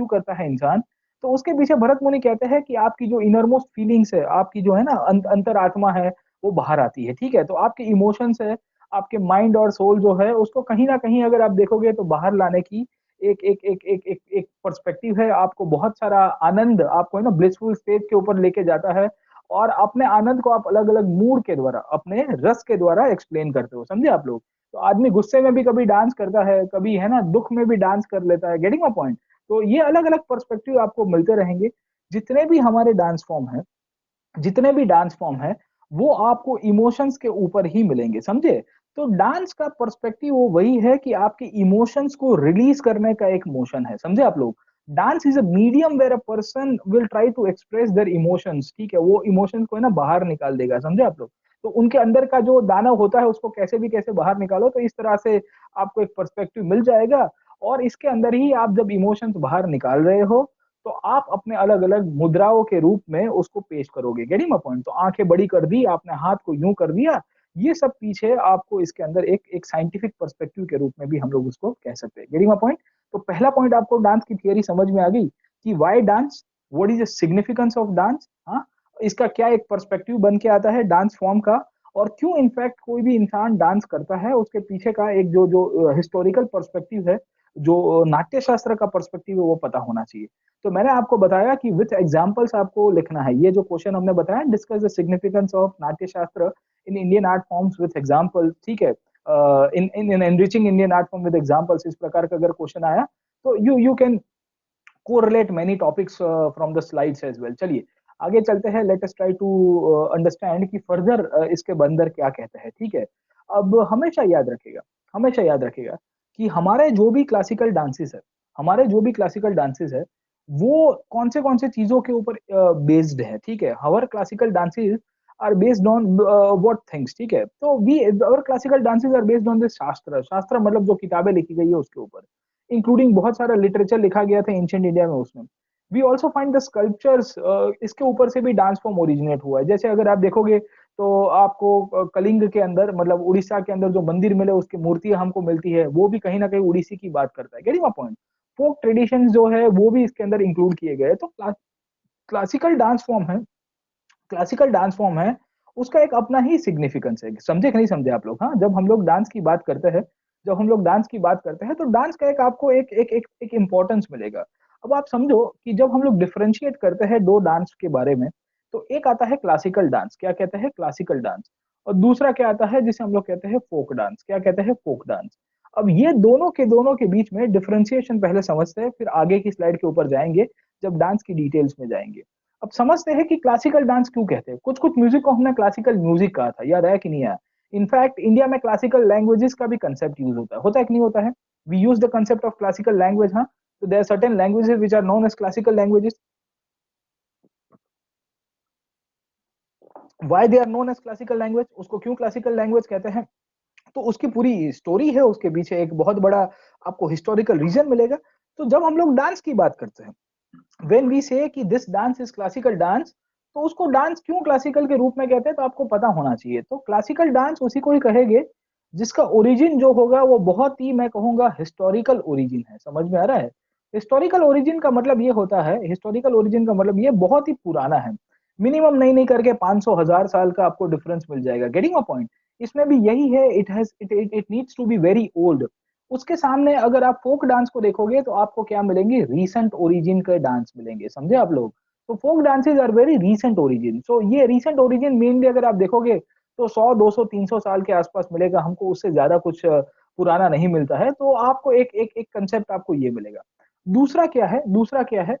करता है इंसान। तो उसके पीछे भरत मुनि कहते हैं कि आपकी जो इनरमोस्ट फीलिंग्स है, आपकी जो है ना अंतर आत्मा है, वो बाहर आती है, ठीक है? तो आपके इमोशंस है, आपके माइंड और सोल जो है, उसको कहीं ना कहीं अगर आप देखोगे तो बाहर लाने की एक पर्सपेक्टिव है। आपको बहुत सारा आनंद, आपको है ना ब्लिसफुल स्टेज के ऊपर लेके जाता है, और अपने आनंद को आप अलग अलग मूड के द्वारा, अपने रस के द्वारा एक्सप्लेन करते हो, समझे आप लोग? तो आदमी गुस्से में भी कभी डांस करता है, कभी है ना दुख में भी डांस कर लेता है। Getting my point? तो ये अलग अलग पर्सपेक्टिव आपको मिलते रहेंगे। जितने भी हमारे डांस फॉर्म है, जितने भी डांस फॉर्म है, वो आपको इमोशंस के ऊपर ही मिलेंगे, समझे? तो डांस का पर्सपेक्टिव वो वही है कि आपके इमोशंस को रिलीज करने का एक मोशन है, समझे आप लोग? Dance is a medium where a person will try to express their emotions, ठीक है? वो इमोशंस को है ना बाहर निकाल देगा, समझे आप लोग? तो उनके अंदर का जो दानव होता है उसको कैसे भी कैसे बाहर निकालो, तो इस तरह से आपको एक पर्सपेक्टिव मिल जाएगा। और इसके अंदर ही आप जब इमोशंस बाहर निकाल रहे हो, तो आप अपने अलग अलग मुद्राओं के रूप में उसको पेश करोगे। Getting my point? तो आंखें बड़ी कर दी आपने, हाथ को यूं कर दिया, ये सब पीछे आपको इसके अंदर एक एक साइंटिफिक पर्सपेक्टिव के रूप में भी हम लोग उसको कह सकते हैं। Getting my point? तो पहला पॉइंट आपको डांस की थियरी समझ में आ गई कि why dance, what is the significance of dance, हाँ? इसका क्या एक पर्सपेक्टिव बन के आता है डांस फॉर्म का, और क्यों इनफैक्ट कोई भी इंसान डांस करता है, उसके पीछे का एक जो जो हिस्टोरिकल पर्सपेक्टिव है, जो नाट्य शास्त्र का पर्सपेक्टिव है, वो पता होना चाहिए। तो मैंने आपको बताया कि विथ एग्जांपल्स आपको लिखना है। ये जो क्वेश्चन हमने बताया, discuss the significance of Natya Shastra in Indian art forms with example, ठीक है? In in enriching Indian art form with examples, इस प्रकार का अगर क्वेश्चन आया तो you can correlate many topics from the slides as well. चलिए आगे चलते हैं, let us try to understand कि फर्दर इसके बंदर क्या कहते हैं, ठीक है? अब हमेशा याद रखेगा कि हमारे जो भी क्लासिकल डांसेस है, वो कौन से चीजों के ऊपर बेस्ड है, ठीक है? हमारे classical dances are based on what things, ठीक है? तो we our classical dances are based on the shastra मतलब जो किताबें लिखी गई है उसके ऊपर, इंक्लूडिंग बहुत सारा लिटरेचर लिखा गया था एंशिएंट इंडिया में उसमें। We also find the sculptures, इसके ऊपर से भी डांस फॉर्म ओरिजिनेट हुआ है। जैसे अगर आप देखोगे तो आपको कलिंग के अंदर, मतलब उड़ीसा के अंदर जो मंदिर मिले उसकी मूर्तियां हमको मिलती है, वो भी कहीं ना कहीं उड़ीसी की बात करता है। Getting my point? Folk traditions जो है वो भी इसके अंदर इंक्लूड किए गए। तो क्लासिकल डांस फॉर्म है, क्लासिकल डांस फॉर्म है, उसका एक अपना ही सिग्निफिकेंस है। समझे कि नहीं समझे आप लोग? हाँ, जब हम लोग डांस की बात करते हैं, तो डांस का एक आपको एक इंपॉर्टेंस मिलेगा। अब आप समझो कि जब हम लोग डिफरेंशिएट करते हैं दो डांस के बारे में, तो एक आता है क्लासिकल डांस, क्या कहते हैं? Classical dance. और दूसरा क्या आता है जिसे हम लोग कहते हैं फोक डांस, क्या कहते हैं? Folk dance. अब ये दोनों के बीच में डिफरेंशिएशन पहले समझते हैं, फिर आगे की स्लाइड के ऊपर जाएंगे जब डांस की डिटेल्स में जाएंगे। अब समझते हैं कि क्लासिकल डांस क्यों कहते हैं। कुछ कुछ म्यूजिक को हमने क्लासिकल म्यूजिक कहा था, याद है कि नहीं आया? इनफैक्ट इंडिया में क्लासिकल लैंग्वेजेस का भी कंसेप्ट यूज होता है कि नहीं होता है? We use the concept of classical language, हाँ? तो there are certain languages which are known as classical languages. Why they are known as classical language, उसको क्यों क्लासिकल लैंग्वेज कहते हैं? तो उसकी पूरी स्टोरी है, उसके पीछे एक बहुत बड़ा आपको हिस्टोरिकल रीजन मिलेगा। तो जब हम लोग डांस की बात करते हैं, व्हेन वी से कि this dance is classical dance, तो उसको डांस क्यों क्लासिकल के रूप में कहते हैं, तो आपको पता होना चाहिए। तो क्लासिकल डांस उसी को ही कहेंगे जिसका ओरिजिन जो होगा वो बहुत ही, मैं कहूंगा, हिस्टोरिकल ओरिजिन है। समझ में आ रहा है? हिस्टोरिकल ओरिजिन का मतलब ये बहुत ही पुराना है। मिनिमम नहीं नहीं करके 500 1000 साल का आपको डिफरेंस मिल जाएगा। Getting a point? इसमें भी यही है, it needs to be very old. उसके सामने अगर आप फोक डांस को देखोगे तो आपको क्या मिलेंगे, रीसेंट ओरिजिन के डांस मिलेंगे, समझे आप लोग। तो folk dances are very recent origin. So ये रीसेंट ओरिजिन मेनली अगर आप देखोगे तो 100 200 300 साल के आसपास मिलेगा हमको, उससे ज्यादा कुछ पुराना नहीं मिलता है। तो आपको एक एक एक कंसेप्ट आपको ये मिलेगा। दूसरा क्या है, दूसरा क्या है,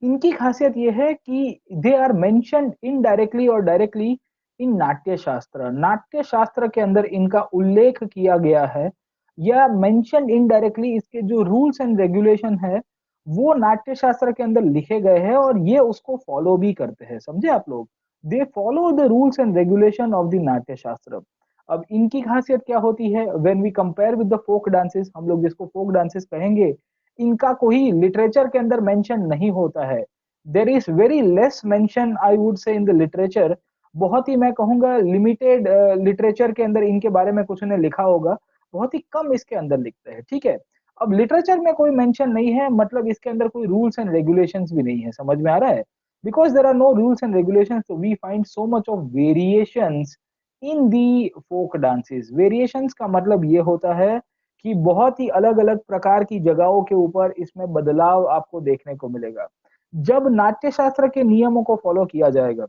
इनकी खासियत ये है कि दे आर मेंशन्ड इनडायरेक्टली और डायरेक्टली इन नाट्य शास्त्र। नाट्य शास्त्र के अंदर इनका उल्लेख किया गया है, या मेंशन इनडायरेक्टली इसके जो रूल्स एंड रेगुलेशन है वो नाट्य शास्त्र के अंदर लिखे गए हैं, और ये उसको फॉलो भी करते हैं, समझे आप लोग। They follow the rules and regulation of the Natya Shastra. अब इनकी खासियत क्या होती है, when we compare with the folk dances, हम लोग जिसको फोक डांसेस कहेंगे, इनका कोई लिटरेचर के अंदर मेंशन नहीं होता है। There is very less mention I would से इन द लिटरेचर। बहुत ही मैं कहूंगा लिमिटेड लिटरेचर के अंदर इनके बारे में कुछ ने लिखा होगा, बहुत ही कम इसके अंदर लिखते हैं, ठीक है। अब लिटरेचर में कोई मेंशन नहीं है, मतलब इसके अंदर कोई रूल्स एंड रेगुलेशंस भी नहीं है, समझ में आ रहा है। Because there are no rules and regulations, so we find so much of variations in the folk dances। Variations का मतलब ये होता है कि बहुत ही अलग अलग प्रकार की जगहों के ऊपर इसमें बदलाव आपको देखने को मिलेगा। जब नाट्य शास्त्र के नियमों को फॉलो किया जाएगा,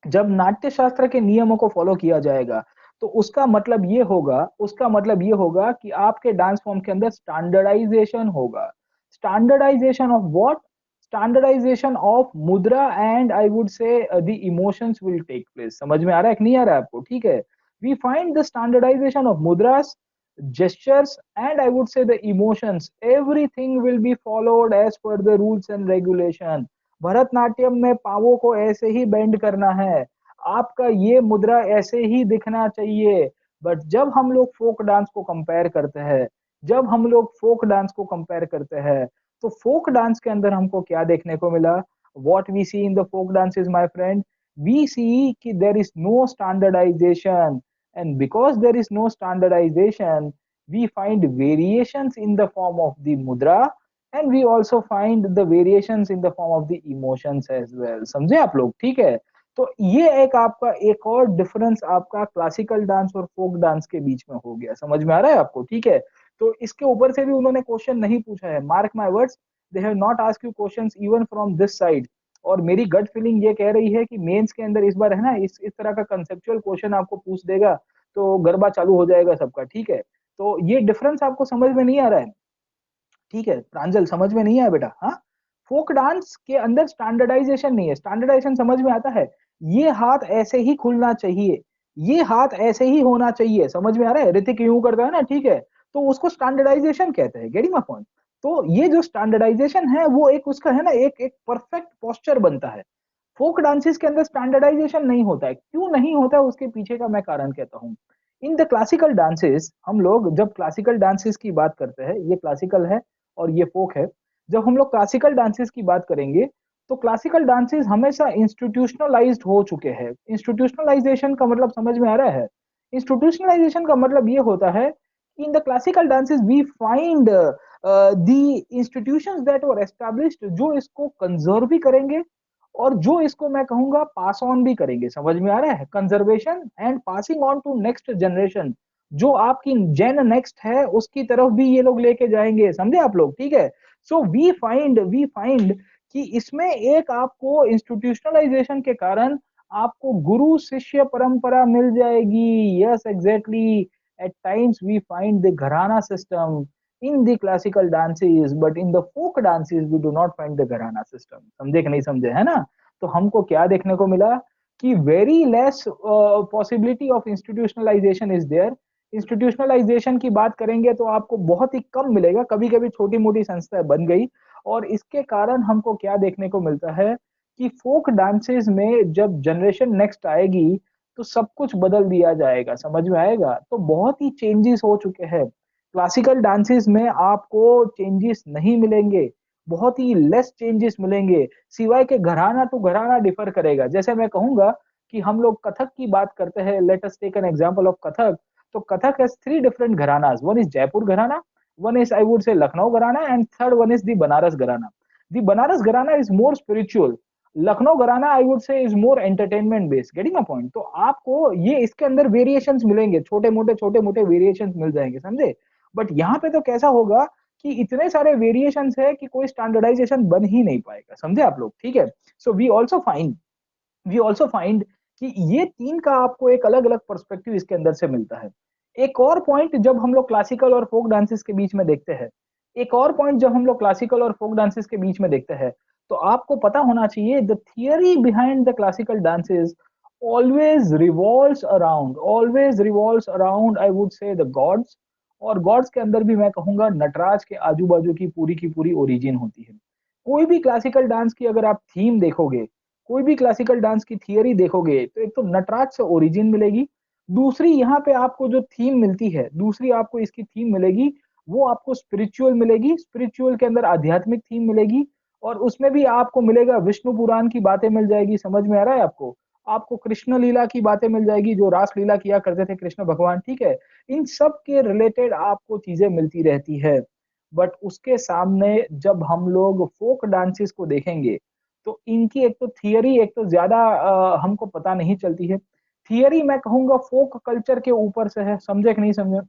जब नाट्य शास्त्र के नियमों को फॉलो किया जाएगा, तो उसका मतलब ये होगा, उसका मतलब ये होगा कि आपके डांस फॉर्म के अंदर स्टैंडर्डाइजेशन होगा। Standardisation of what? Standardisation of mudra and I would say the emotions will take place. समझ में आ रहा है कि नहीं आ रहा है आपको, ठीक है। We find the standardisation of mudras, gestures, and I would say the emotions, everything will be followed as per the rules and regulation। Bharatanatyam में पावों को ऐसे ही बेंड करना है, आपका ये मुद्रा ऐसे ही दिखना चाहिए। बट जब हम लोग फोक डांस को कंपेयर करते हैं, जब हम लोग फोक डांस को कंपेयर करते हैं, तो फोक डांस के अंदर हमको क्या देखने को मिला? What we see in the folk dance is my friend, we see कि there is no standardisation. And because there is no standardization, we find variations in the form of the mudra, and we also find the variations in the form of the emotions as well। समझे आप लोग, ठीक है। तो ये एक आपका एक और डिफरेंस आपका क्लासिकल डांस और फोक डांस के बीच में हो गया, समझ में आ रहा है आपको, ठीक है। तो इसके ऊपर से भी उन्होंने क्वेश्चन नहीं पूछा है, mark my words, they have not asked you questions even from this side. और मेरी गट फीलिंग ये कह रही है कि मेंस के अंदर इस बार है ना, इस तरह का कंसेप्चुअल क्वेश्चन आपको पूछ देगा तो गरबा चालू हो जाएगा सबका, ठीक है। तो ये डिफरेंस आपको समझ में नहीं आ रहा है, ठीक है प्रांजल, समझ में नहीं आया बेटा? हाँ, फोक डांस के अंदर स्टैंडर्डाइजेशन नहीं है। स्टैंडर्डाइजेशन समझ में आता है, ये हाथ ऐसे ही खुलना चाहिए, ये हाथ ऐसे ही होना चाहिए, समझ में आ रहा है। ऋतिक यूं करता है ना, ठीक है, तो उसको स्टैंडर्डाइजेशन कहते हैं, गेटिंग माय पॉइंट। तो ये जो स्टैंडर्डाइजेशन है वो एक उसका है ना, एक एक परफेक्ट पोस्चर बनता है। फोक डांसेस के अंदर स्टैंडर्डाइजेशन नहीं होता है, क्यों नहीं होता है उसके पीछे का मैं कारण कहता हूँ। इन द क्लासिकल डांसेस, हम लोग जब क्लासिकल डांसेस की बात करते हैं, ये क्लासिकल है और ये फोक है, जब हम लोग क्लासिकल डांसेस की बात करेंगे तो क्लासिकल डांसेस हमेशा इंस्टीट्यूशनलाइज्ड हो चुके हैं। इंस्टीट्यूशनलाइजेशन का मतलब समझ में आ रहा है? इंस्टीट्यूशनलाइजेशन का मतलब ये होता है कि in the classical dances we find the institutions that were established, जो इसको कंजर्व भी करेंगे और जो इसको मैं कहूंगा पास ऑन भी करेंगे। समझ में आ रहा है? Conservation and passing on to next generation, जो आपकी जेन नेक्स्ट है उसकी तरफ भी ये लोग लेके जाएंगे, समझे आप लोग, ठीक है। सो वी फाइंड कि इसमें एक आपको इंस्टीट्यूशनलाइजेशन के कारण आपको गुरु शिष्य परंपरा मिल जाएगी। Yes exactly, at times we find the gharana system in the classical dances, but in the folk dances we do not find the घराना system। समझे कि नहीं समझे, है ना। तो हमको क्या देखने को मिला कि very less possibility of institutionalization is there। Institutionalisation की बात करेंगे तो आपको बहुत ही कम मिलेगा, कभी कभी छोटी मोटी संस्थाएं बन गई। और इसके कारण हमको क्या देखने को मिलता है कि फोक डांसेस में जब जनरेशन नेक्स्ट आएगी तो सब कुछ बदल दिया जाएगा, समझ में आएगा। तो बहुत ही चेंजेस हो चुके हैं। क्लासिकल डांसेस में आपको चेंजेस नहीं मिलेंगे, बहुत ही लेस चेंजेस मिलेंगे, सिवाय के घराना टू घराना डिफर करेगा। जैसे मैं कहूंगा कि हम लोग कथक की बात करते हैं, let us take an example of Kathak. तो Kathak has three different gharanas, one is Jaipur gharana, one is I would say Lucknow Gharana, and third one is the Banaras Gharana। The Banaras Gharana is more spiritual, Lucknow घराना आई would से is more entertainment based, getting my point. तो आपको ये इसके अंदर variations मिलेंगे, छोटे मोटे वेरिएशंस मिल जाएंगे, समझे। बट यहाँ पे तो कैसा होगा कि इतने सारे वेरिएशंस है कि कोई स्टैंडर्डाइजेशन बन ही नहीं पाएगा, समझे आप लोग, ठीक है। सो वी ऑल्सो फाइंड कि ये तीन का आपको एक अलग अलग पर्सपेक्टिव इसके अंदर से मिलता है। एक और पॉइंट जब हम लोग क्लासिकल और फोक डांसेस के बीच में देखते हैं, एक और पॉइंट जब हम लोग क्लासिकल और फोक डांसेस के बीच में देखते हैं, तो आपको पता होना चाहिए the theory behind the classical dances always revolves around I would say the gods. और गॉड्स के अंदर भी मैं कहूंगा नटराज के आजू बाजू की पूरी ओरिजिन होती है। कोई भी क्लासिकल डांस की अगर आप थीम देखोगे, कोई भी क्लासिकल डांस की थियरी देखोगे, तो एक तो नटराज से ओरिजिन मिलेगी, दूसरी यहाँ पे आपको जो थीम मिलती है, दूसरी आपको इसकी थीम मिलेगी, वो आपको स्पिरिचुअल मिलेगी, स्पिरिचुअल के अंदर आध्यात्मिक थीम मिलेगी। और उसमें भी आपको मिलेगा विष्णु पुराण की बातें मिल जाएगी, समझ में आ रहा है आपको, आपको कृष्ण लीला की बातें मिल जाएगी, जो रास लीला किया करते थे कृष्ण भगवान, ठीक है। इन सब के रिलेटेड आपको चीजें मिलती रहती है। बट उसके सामने जब हम लोग फोक डांसेस को देखेंगे, तो इनकी एक तो थियरी एक तो ज्यादा हमको पता नहीं चलती है। थियरी मैं कहूंगा फोक कल्चर के ऊपर से है, समझे कि नहीं समझे,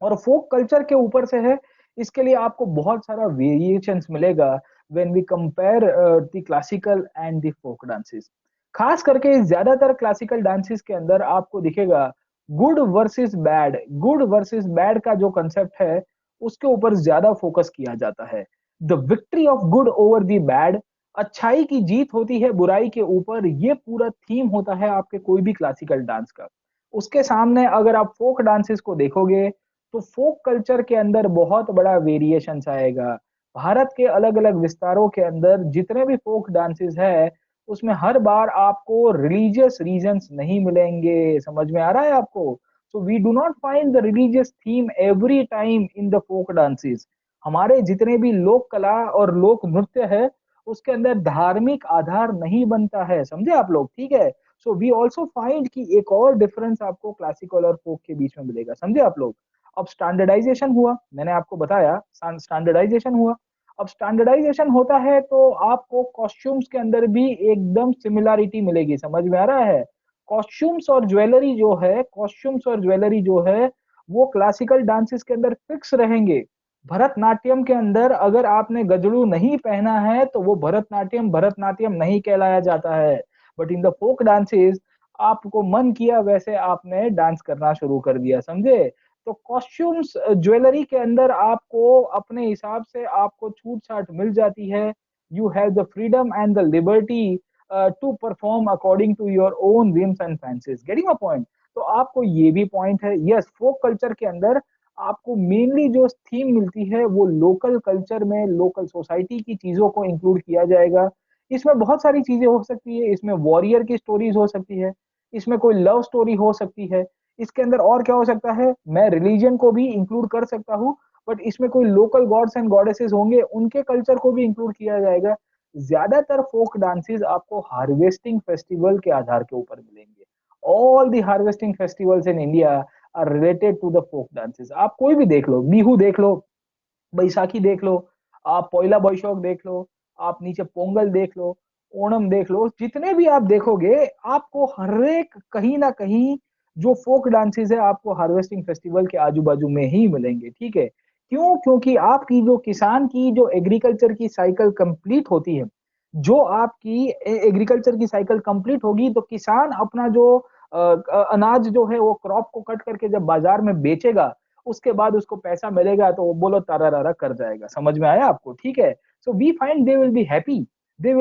और फोक कल्चर के ऊपर से है। इसके लिए आपको बहुत सारा वेरिएशंस मिलेगा when we compare the classical and the folk dances. खास करके ज्यादातर क्लासिकल डांसेस के अंदर आपको दिखेगा गुड वर्सेस बैड का जो कंसेप्ट है, उसके ऊपर ज्यादा फोकस किया जाता है। The victory of good over the bad, अच्छाई की जीत होती है बुराई के ऊपर, ये पूरा थीम होता है आपके कोई भी क्लासिकल डांस का। उसके सामने अगर आप फोक डांसेस को देखोगे, तो फोक कल्चर के अंदर बहुत बड़ा वेरिएशन आएगा। भारत के अलग अलग विस्तारों के अंदर जितने भी फोक डांसेस है, उसमें हर बार आपको रिलीजियस रीजंस नहीं मिलेंगे, समझ में आ रहा है आपको। So we do not find the religious theme every time in the folk dances. हमारे जितने भी लोक कला और लोक नृत्य है, उसके अंदर धार्मिक आधार नहीं बनता है, समझे आप लोग, ठीक है। सो वी ऑल्सो फाइंड कि एक और डिफरेंस आपको क्लासिकल और फोक के बीच में मिलेगा, समझे आप लोग। अब स्टैंडर्डाइजेशन हुआ, मैंने आपको बताया स्टैंडर्डाइजेशन हुआ। अब स्टैंडर्डाइजेशन होता है तो आपको कॉस्ट्यूम्स के अंदर भी एकदम सिमिलैरिटी मिलेगी, समझ में आ रहा है। कॉस्ट्यूम्स और ज्वेलरी जो है वो क्लासिकल डांसेस के अंदर फिक्स रहेंगे। भरतनाट्यम के अंदर अगर आपने गजड़ू नहीं पहना है, तो वो भरतनाट्यम भरतनाट्यम नहीं कहलाया जाता है। But in the folk dances, आपको मन किया वैसे आपने डांस करना शुरू कर दिया, समझे। तो कॉस्ट्यूम्स ज्वेलरी के अंदर आपको अपने हिसाब से आपको छूट छाट मिल जाती है। You have the freedom and the liberty to perform according to your own whims and fancies, getting a point. तो आपको ये भी पॉइंट है, यस, फोक कल्चर के अंदर आपको मेनली जो थीम मिलती है वो लोकल कल्चर में लोकल सोसाइटी की चीजों को इंक्लूड किया जाएगा। इसमें बहुत सारी चीजें हो सकती है, इसमें वॉरियर की स्टोरीज हो सकती है, इसमें कोई लव स्टोरी हो सकती है, इसके अंदर और क्या हो सकता है, मैं रिलीजन को भी इंक्लूड कर सकता हूँ। बट इसमें कोई लोकल गॉड्स एंड गॉडेसेस होंगे, उनके कल्चर को भी इंक्लूड किया जाएगा। ज्यादातर फोक डांसेस आपको हार्वेस्टिंग फेस्टिवल के आधार के ऊपर मिलेंगे। All the harvesting festivals in India are related to the folk dances. आप कोई भी देख लो, बिहू देख लो, बैसाखी देख लो, आप पहला बैसाख देख लो, आप नीचे पोंगल देख लो, ओणम देख लो, जितने भी आप देखोगे, आपको हर एक कहीं ना कहीं जो फोक डांसेस है आपको हार्वेस्टिंग फेस्टिवल के आजू बाजू में ही मिलेंगे, ठीक है। क्यों? क्योंकि आपकी जो किसान की जो एग्रीकल्चर की साइकिल कंप्लीट होती है, जो आपकी एग्रीकल्चर की साइकिल कंप्लीट होगी, तो किसान अपना जो अनाज जो है वो क्रॉप को कट करके जब बाजार में बेचेगा, उसके बाद उसको पैसा मिलेगा, तो वो बोलो तारा कर जाएगा, समझ में आया आपको, ठीक है। So we find they will be happy and they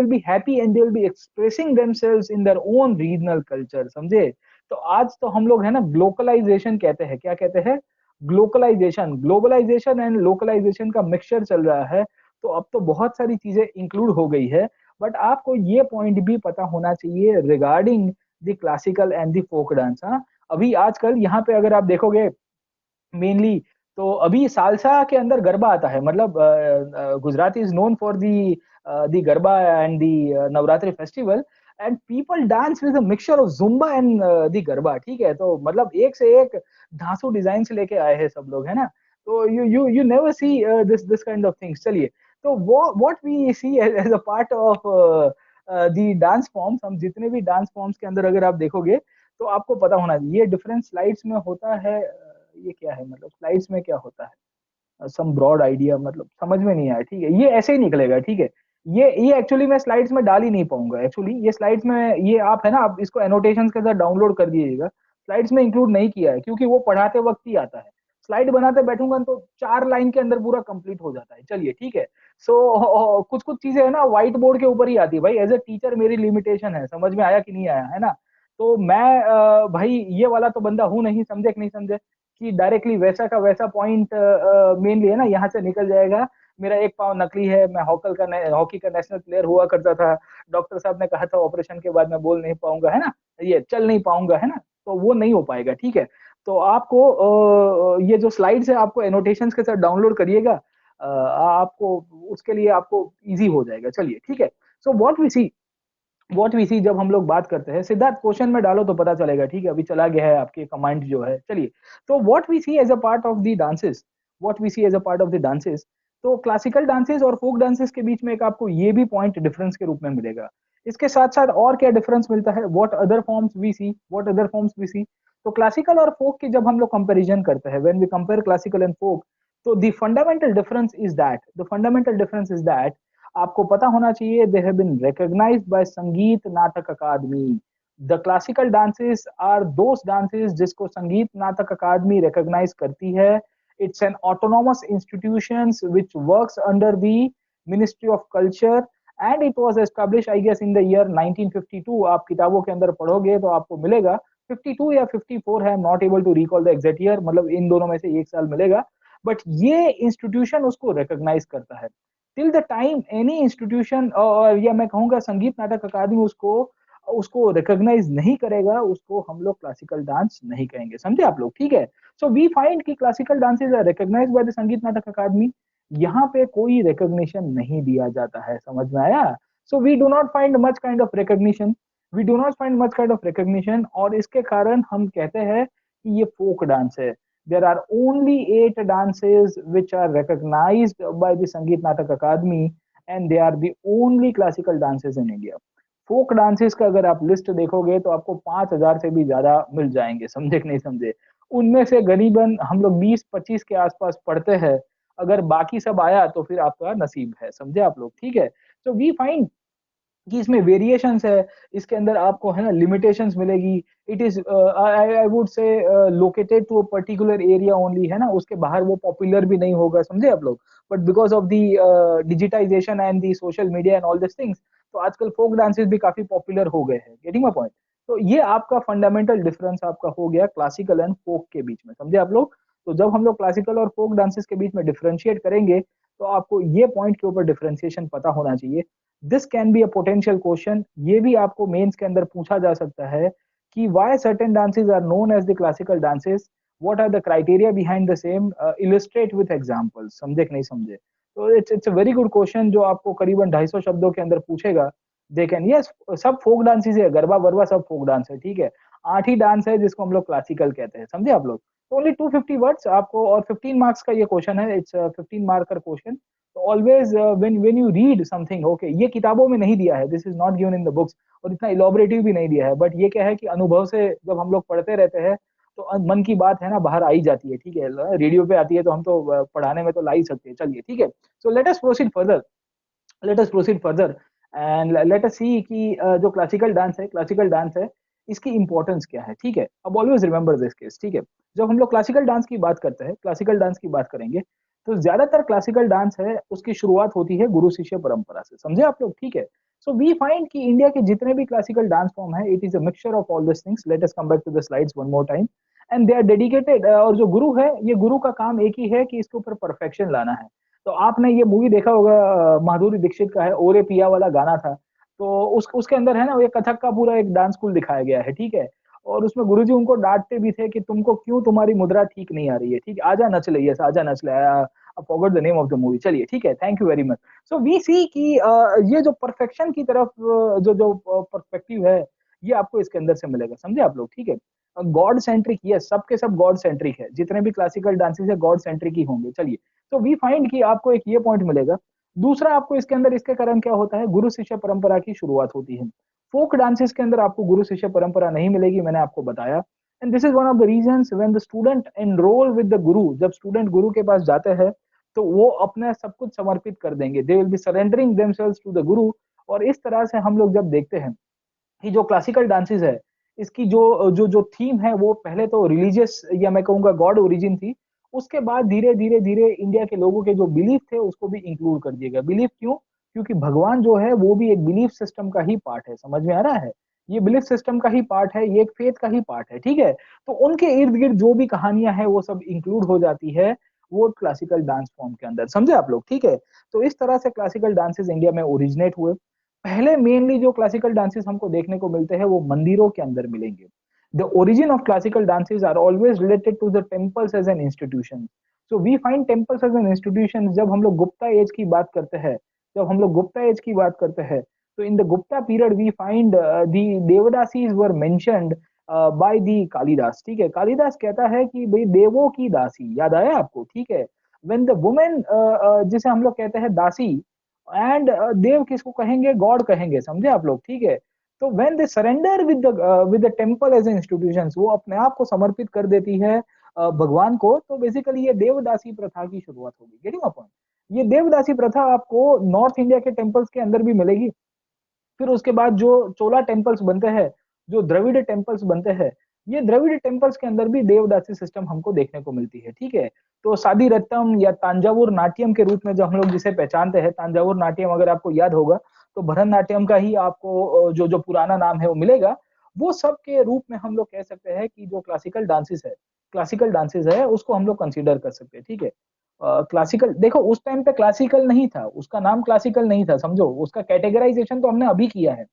will be expressing themselves in their own regional culture, समझे। तो आज तो हम लोग है ना ग्लोकलाइजेशन कहते हैं, क्या कहते हैं, ग्लोबलाइजेशन एंड लोकलाइजेशन का मिक्सचर चल रहा है। तो अब तो बहुत सारी चीजें इंक्लूड हो गई है। बट आपको ये पॉइंट भी पता होना चाहिए regarding the classical and the folk dance. हाँ, अभी आजकल यहाँ पे अगर आप देखोगे मेनली, तो अभी सालसा के अंदर गरबा आता है, मतलब Gujarat is known for the garba and the Navratri festival, and people dance with a mixture of Zumba and the garba, ठीक है। तो मतलब एक से एक धांसू डिजाइन से लेके आए हैं सब लोग, है ना। तो you never see this kind of things. चलिए, तो वो what we see as a part of the dance forms, हम जितने भी डांस फॉर्म्स के अंदर अगर आप देखोगे, तो आपको पता होना चाहिए, ये डिफरेंट स्लाइड्स में होता है। ये क्या है, मतलब स्लाइड्स में क्या होता है, सम ब्रॉड आइडिया, मतलब समझ में नहीं आया, ठीक है, ये ऐसे ही निकलेगा, ठीक है। ये एक्चुअली मैं स्लाइड्स में डाल ही नहीं पाऊंगा एक्चुअली, ये स्लाइड्स में, ये आप है ना, आप इसको एनोटेशंस के साथ डाउनलोड कर दीजिएगा, स्लाइड्स में इंक्लूड नहीं किया है क्योंकि वो पढ़ाते वक्त ही आता है। स्लाइड बनाते बैठूंगा तो 4 लाइन के अंदर पूरा कंप्लीट हो जाता है, चलिए ठीक है। सो कुछ कुछ चीजें है ना व्हाइट बोर्ड के ऊपर ही आती है भाई, एज ए टीचर मेरी लिमिटेशन है, समझ में आया कि नहीं आया, है ना। तो मैं भाई ये वाला तो बंदा हूं नहीं, समझे कि नहीं समझे, कि डायरेक्टली वैसा का वैसा पॉइंट मेनली है ना यहाँ से निकल जाएगा। मेरा एक पाँव नकली है, मैं हॉकी का नेशनल प्लेयर हुआ करता था, डॉक्टर साहब ने कहा था ऑपरेशन के बाद मैं बोल नहीं पाऊंगा, है ना, ये चल नहीं पाऊंगा, है ना, तो वो नहीं हो पाएगा, ठीक है। तो आपको ये जो स्लाइड्स है आपको एनोटेशंस के साथ डाउनलोड करिएगा, आपको उसके लिए आपको इजी हो जाएगा, चलिए ठीक है। सो व्हाट वी सी जब हम लोग बात करते हैं, सिद्धार्थ क्वेश्चन में डालो तो पता चलेगा, ठीक है, अभी चला गया है आपके कमांड जो है, चलिए। तो what we see as a part of the dances, what we see as a part of the dances, तो क्लासिकल डांसेस और फोक डांसेस के बीच में एक आपको ये भी पॉइंट डिफरेंस के रूप में मिलेगा। इसके साथ साथ और क्या डिफरेंस मिलता है, व्हाट अदर फॉर्म्स वी सी, तो क्लासिकल और फोक की जब हम लोग कंपेरिजन करते हैं, when we compare classical and folk, तो the fundamental difference is that आपको पता होना चाहिए, they have been recognised by Sangeet Natak Akademi. The classical dances are those dances जिसको संगीत नाटक अकादमी रिकॉग्नाइज करती है। It's an autonomous institution which works under the ministry of culture and it was establish I guess in the year 1952। आप किताबों के अंदर पढ़ोगे तो आपको मिलेगा 52 या 54 है, not able to recall the exact year, मतलब इन दोनों में से एक साल मिलेगा, बट ये इंस्टीट्यूशन उसको रिकॉग्नाइज करता है। Till the time any institution, या मैं कहूंगा संगीत नाटक अकादमी उसको उसको रिकॉग्नाइज नहीं करेगा, उसको हम लोग क्लासिकल डांस नहीं कहेंगे, समझे आप लोग, ठीक है। सो वी फाइंड कि classical dances are recognize by the Sangeet Natak अकादमी, यहाँ पे कोई रिकॉग्निशन नहीं दिया जाता है, समझ में आया। So we do not find much kind of recognition, और इसके कारण हम कहते हैं कि ये फोक डांस है। There are only 8 dances which are recognized by the Sangeet Natak Academy, and they are the only classical dances in India. Folk dances का अगर आप लिस्ट देखोगे तो आपको 5,000 से भी ज्यादा मिल जाएंगे, समझे कि नहीं समझे। उनमें से करीबन हम लोग 20-25 के आसपास पढ़ते हैं, अगर बाकी सब आया तो फिर आपका नसीब है, समझे आप लोग, ठीक है। तो वी फाइंड कि इसमें वेरिएशंस है, इसके अंदर आपको है ना लिमिटेशंस मिलेगी। It is I would say located to a particular area only, है ना, उसके बाहर वो पॉपुलर भी नहीं होगा, समझे आप लोग। But because of the digitization and the social media and all this things, तो आजकल फोक डांसेस भी काफी पॉपुलर हो गए हैं, गेटिंग माय पॉइंट। तो ये आपका फंडामेंटल डिफरेंस आपका हो गया क्लासिकल एंड फोक के बीच में, समझे आप लोग। तो जब हम लोग क्लासिकल और फोक डांसेस के बीच में डिफरेंशिएट करेंगे, तो आपको ये पॉइंट के ऊपर डिफरेंशिएशन पता होना चाहिए। This can be a potential question, ये भी आपको मेंस के अंदर पूछा जा सकता है कि why certain dances are known as the classical dances, what are the criteria behind the same, illustrate with examples, समझे कि नहीं समझे। तो it's a very good question जो आपको करीबन 250 शब्दों के अंदर पूछेगा। दे कैन, यस, सब फोक डांसेस है, गरबा वरबा सब फोक डांस है, ठीक है। 8 ही डांस है जिसको हम लोग क्लासिकल कहते हैं, समझे आप लोग। तो ओनली 250 वर्ड्स आपको, और 15 मार्क्स का ये क्वेश्चन है, इट्स 15 मार्कर क्वेश्चन। तो always when you read something, okay, ये किताबों में नहीं दिया है, this is not given in the books, और इतना इलॉबरेटिव भी नहीं दिया है, बट ये क्या है कि अनुभव से जब हम लोग पढ़ते रहते हैं तो मन की बात है ना बाहर आई जाती है, ठीक है। रेडियो पे आती है तो हम तो पढ़ाने में तो ला ही सकते हैं, चलिए ठीक है। So let us proceed further and let us see कि जो क्लासिकल डांस है इसकी इंपॉर्टेंस क्या है, ठीक है। अब ऑलवेज रिमेंबर दिस केस, ठीक है। जब हम लोग क्लासिकल डांस की बात करते हैं, क्लासिकल डांस की बात करेंगे, तो ज्यादातर क्लासिकल डांस है उसकी शुरुआत होती है गुरु शिष्य परंपरा से, समझे आप लोग, ठीक है। सो वी फाइंड कि इंडिया के जितने भी क्लासिकल डांस फॉर्म है, it is a mixture of all this things. Let us come back to the slides one more time, and they are dedicated, और जो गुरु है, ये गुरु का काम एक ही है कि इसके ऊपर परफेक्शन लाना है। तो आपने ये मूवी देखा होगा, माधुरी दीक्षित का है, ओरे पिया वाला गाना था। तो उसके अंदर है ना, ये कथक का पूरा एक डांस स्कूल दिखाया गया है, ठीक है। और उसमें गुरुजी उनको डांटते भी थे कि तुमको क्यों, तुम्हारी मुद्रा ठीक नहीं आ रही है, ठीक है, आजा नच ले, yes Aaja Nachle, I forgot the name of the movie, चलिए ठीक है, thank you very much. So we see कि ये जो परफेक्शन की तरफ जो जो पर्सपेक्टिव है, ये आपको इसके अंदर से मिलेगा, समझे आप लोग, ठीक है। गॉड सेंट्रिक, यस, सबके सब गॉड सेंट्रिक है, जितने भी क्लासिकल डांसेस है गॉड सेंट्रिक ही होंगे, चलिए। तो वी फाइंड कि आपको एक ये पॉइंट मिलेगा। दूसरा, आपको इसके अंदर इसके कारण क्या होता है, गुरु शिष्य परंपरा की शुरुआत होती है। फोक डांसेस के अंदर आपको गुरु शिष्य परंपरा नहीं मिलेगी, मैंने आपको बताया। And this is one of the reasons when the student enrol with the गुरु, जब स्टूडेंट गुरु के पास जाते हैं तो वो अपना सब कुछ समर्पित कर देंगे, they will be surrendering themselves to the guru. और इस तरह से हम लोग जब देखते हैं कि जो क्लासिकल डांसेस है, इसकी जो जो जो थीम है वो पहले तो रिलीजियस या मैं कहूंगा गॉड ओरिजिन थी, उसके बाद धीरे धीरे धीरे इंडिया के लोगों के जो बिलीफ थे उसको भी इंक्लूड कर दिया गया। बिलीफ क्यों? क्योंकि भगवान जो है वो भी एक बिलीफ सिस्टम का ही पार्ट है, समझ में आ रहा है? ये बिलीफ सिस्टम का ही पार्ट है, ये एक फेथ का ही पार्ट है, ठीक है? तो उनके इर्द गिर्द जो भी कहानियां हैं वो सब इंक्लूड हो जाती है वो क्लासिकल डांस फॉर्म के अंदर, समझे आप लोग? ठीक है, तो इस तरह से क्लासिकल डांसेस इंडिया में ओरिजिनेट हुए। पहले मेनली जो क्लासिकल डांसेस हमको देखने को मिलते हैं वो मंदिरों के अंदर मिलेंगे। The origin of classical dances are always related to the temples as an institution. So we find temples as an institution. जब हम लोग गुप्ता एज की बात करते हैं, जब हम लोग गुप्ता एज की बात करते हैं, तो in the Gupta period we find the devadasis were mentioned by the Kalidas. ठीक है, कालिदास कहता है कि भाई देवों की दासी, याद आया आपको? ठीक है, व्हेन द वुमेन, जिसे हम लोग कहते हैं दासी, एंड देव किसको कहेंगे? गॉड कहेंगे, समझे आप लोग? ठीक है, तो when they surrender with the temple as institutions, वो अपने आप को समर्पित कर देती है भगवान को, तो बेसिकली ये देवदासी प्रथा की शुरुआत होगी। Getting a point? ये देवदासी प्रथा आपको नॉर्थ इंडिया के टेम्पल्स के अंदर भी मिलेगी। फिर उसके बाद जो चोला टेम्पल्स बनते हैं, जो द्रविड़ टेम्पल्स बनते हैं, ये द्रविड़ टेम्पल्स के अंदर भी देवदासी सिस्टम हमको देखने को मिलती है। ठीक है, तो सादी रत्तम या तांजावुर नाट्यम के रूप में जो हम लोग जिसे पहचानते हैं, तांजावुर नाट्यम अगर आपको याद होगा तो भरतनाट्यम का ही आपको जो जो पुराना नाम है वो मिलेगा। वो सब के रूप में हम लोग कह सकते हैं कि जो क्लासिकल डांसेस है उसको हम लोग कंसीडर कर सकते हैं। ठीक है, क्लासिकल देखो उस टाइम पे क्लासिकल नहीं था, उसका नाम क्लासिकल नहीं था, समझो, उसका कैटेगराइजेशन तो हमने अभी किया है।